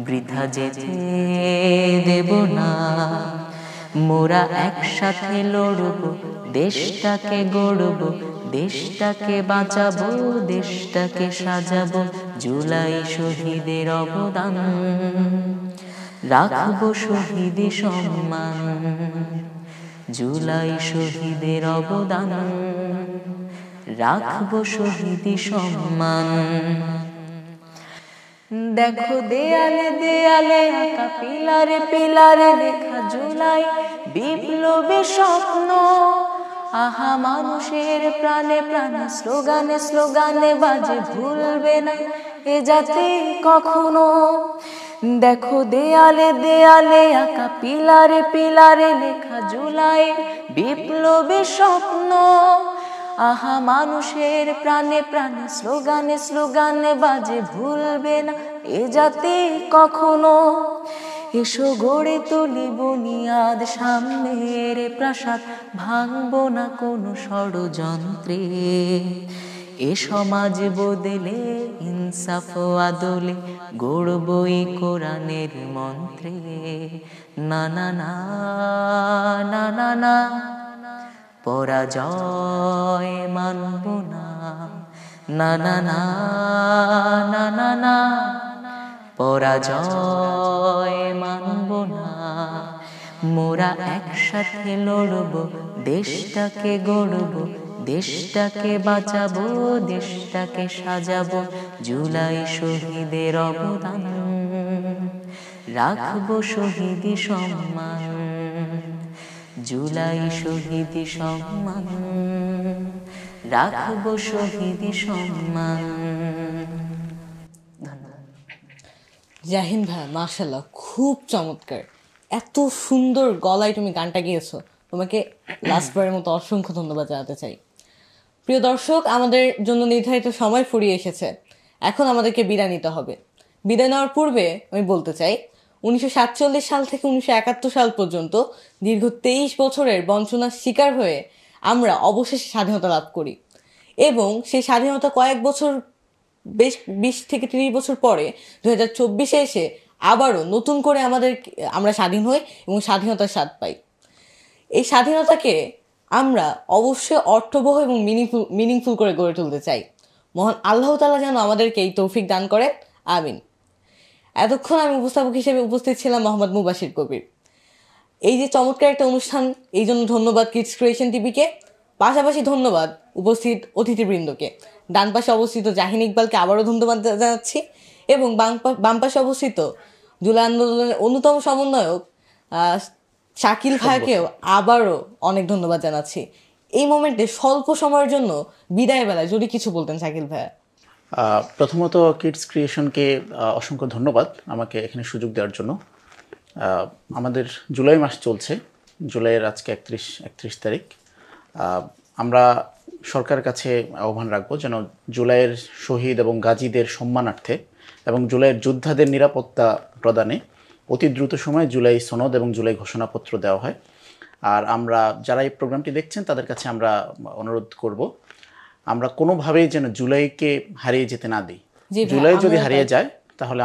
[SPEAKER 5] বৃথা যেতে দেব না। মোরা একসাথে লড়ব, দেশটাকে গড়ব, দেশটাকে বাঁচাবো, দেশটাকে সাজাবো। জুলাই শহীদের অবদান রাখবো শহীদি সম্মান। জুলাই শহীদের অবদান রাখবো শহীদি সম্মান। দেখো দেয়ালে দেয়ালে আঁকা, পিলারে পিলারে লেখা জুলাই বিপ্লবী স্বপ্ন। আহা মানুষের প্রাণে প্রাণে, স্লোগানে স্লোগানে বাজে, ভুলবে না এ জাতি কখনো। দেখো দেয়ালে দেয়ালে আঁকা, পিলারে পিলারে লেখা জুলাই বিপ্লবী স্বপ্ন। আহা মানুষের প্রাণে প্রাণে, স্লোগানে স্লোগানে বাজে, ভুলবে না এ জাতি কখনো। এসো গড়ে তুলি বুনিয়াদ, সামনের প্রাসাদ ভাঙবো না কোনো ষড়যন্ত্রে। এ সমাজ বদলে ইনসাফ আদলে, গড়বই কোরআনের মন্ত্রে। না না না না না না, পরাজয় মানব না। না না না না না না, পরাজয় মানব না। মোরা একসাথে লড়ব, দেশটাকে গড়ব, দেশটাকে বাঁচাবো, দেশটাকে সাজাবো। জুলাই শহীদের অবদান রাখবো শহীদি সম্মান। জুলাই শহীদি সম্মান রাখবো শহীদি সম্মান।
[SPEAKER 1] জাহিন ভাই মাশাআল্লাহ, খুব চমৎকার। এত সুন্দর গলায় তুমি গানটা গেয়েছো, তোমাকে লাস্টবারের মতো অসংখ্য ধন্যবাদ জানাতে চাই। প্রিয় দর্শক, আমাদের জন্য নির্ধারিত সময় ফুরিয়ে এসেছে। এখন আমাদেরকে বিদায় নিতে হবে। বিদায় নেওয়ার পূর্বে আমি বলতে চাই, 1947 সাল থেকে 1971 সাল পর্যন্ত দীর্ঘ 23 বছরের বঞ্চনার শিকার হয়ে আমরা অবশেষে স্বাধীনতা লাভ করি, এবং সেই স্বাধীনতা কয়েক বছর, বেশ 20 থেকে 30 বছর পরে 2024-এ এসে আবারও নতুন করে আমরা স্বাধীন হই এবং স্বাধীনতার স্বাদ পাই। এই স্বাধীনতাকে আমরা অবশ্যই অর্থবহ এবং মিনিংফুল করে গড়ে তুলতে চাই। মহান আল্লাহ তাআলা যেন আমাদেরকে এই তৌফিক দান করেন, আমিন। এতক্ষণ আমি উপস্থাপক হিসেবে উপস্থিত ছিলাম মোহাম্মদ মুবাশির কবির। এই যে চমৎকার একটা অনুষ্ঠান, এই জন্য ধন্যবাদ কিডস ক্রিয়েশন টিভিকে। পাশাপাশি ধন্যবাদ উপস্থিত অতিথিবৃন্দকে। ডান পাশে অবস্থিত জাহিন ইকবালকে আবারও ধন্যবাদ জানাচ্ছি, এবং বাম পাশে অবস্থিত জুলাই আন্দোলনের অন্যতম সমন্বয়ক শাকিল ভাইকেও আবারও অনেক ধন্যবাদ জানাচ্ছি। এই মোমেন্টে স্বল্প সময়ের জন্য বিদায় বেলায় যদি কিছু বলতেন শাকিল ভাইয়া।
[SPEAKER 4] প্রথমত কিডস ক্রিয়েশনকে অসংখ্য ধন্যবাদ আমাকে এখানে সুযোগ দেওয়ার জন্য। আমাদের জুলাই মাস চলছে, জুলাইয়ের আজকে 31 তারিখ। আমরা সরকারের কাছে আহ্বান রাখবো যেন জুলাইয়ের শহীদ এবং গাজীদের সম্মানার্থে এবং জুলাইয়ের যোদ্ধাদের নিরাপত্তা প্রদানে অতি দ্রুত সময়ে জুলাই সনদ এবং জুলাই ঘোষণাপত্র দেওয়া হয়। আর আমরা যারা এই প্রোগ্রামটি দেখছেন তাদের কাছে আমরা অনুরোধ করব, আমরা কোনোভাবেই যেন জুলাইকে হারিয়ে যেতে না দিই। জুলাই যদি হারিয়ে যায় তাহলে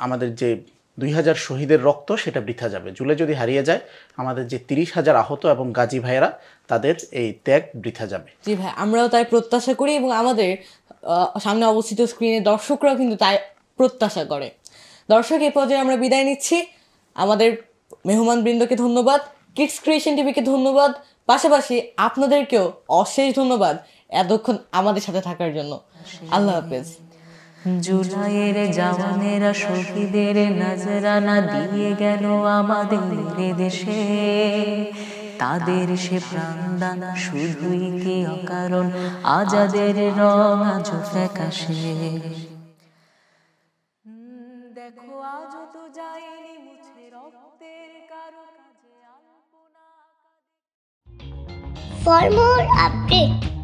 [SPEAKER 4] আমাদের যে 2000 শহীদের রক্ত সেটা বৃথা যাবে। জুলাই যদি হারিয়ে যায় আমাদের যে 30,000 আহত এবং গাজী ভাইয়েরা তাদের এই ত্যাগ বৃথা যাবে।
[SPEAKER 1] জি ভাই, আমরাও তাই প্রত্যাশা করি, এবং আমাদের সামনে অবস্থিত স্ক্রিনে দর্শকরাও কিন্তু তাই প্রত্যাশা করে। দর্শক, এই পর্যায়ে আমরা বিদায় নিচ্ছি। আমাদের মেহমানবৃন্দকে ধন্যবাদ, কিডস ক্রিয়েশন টিভিকে ধন্যবাদ, পাশাপাশি আপনাদেরকেও অশেষ ধন্যবাদ এতক্ষণ আমাদের সাথে থাকার জন্য। আল্লাহ হাফেজ।
[SPEAKER 5] জুলাইয়ের জওয়ানেরা শহীদের নজরানা দিয়ে গেল আমাদের দেশে, তাদের সে প্রাণদান শুধুই কি অকারণ, আজাদের রং আজ ফ্যাকাশে। দেখো আজ তো যায়নি মুছে রক্তের কারো কাজে আলপনা।
[SPEAKER 6] For more updates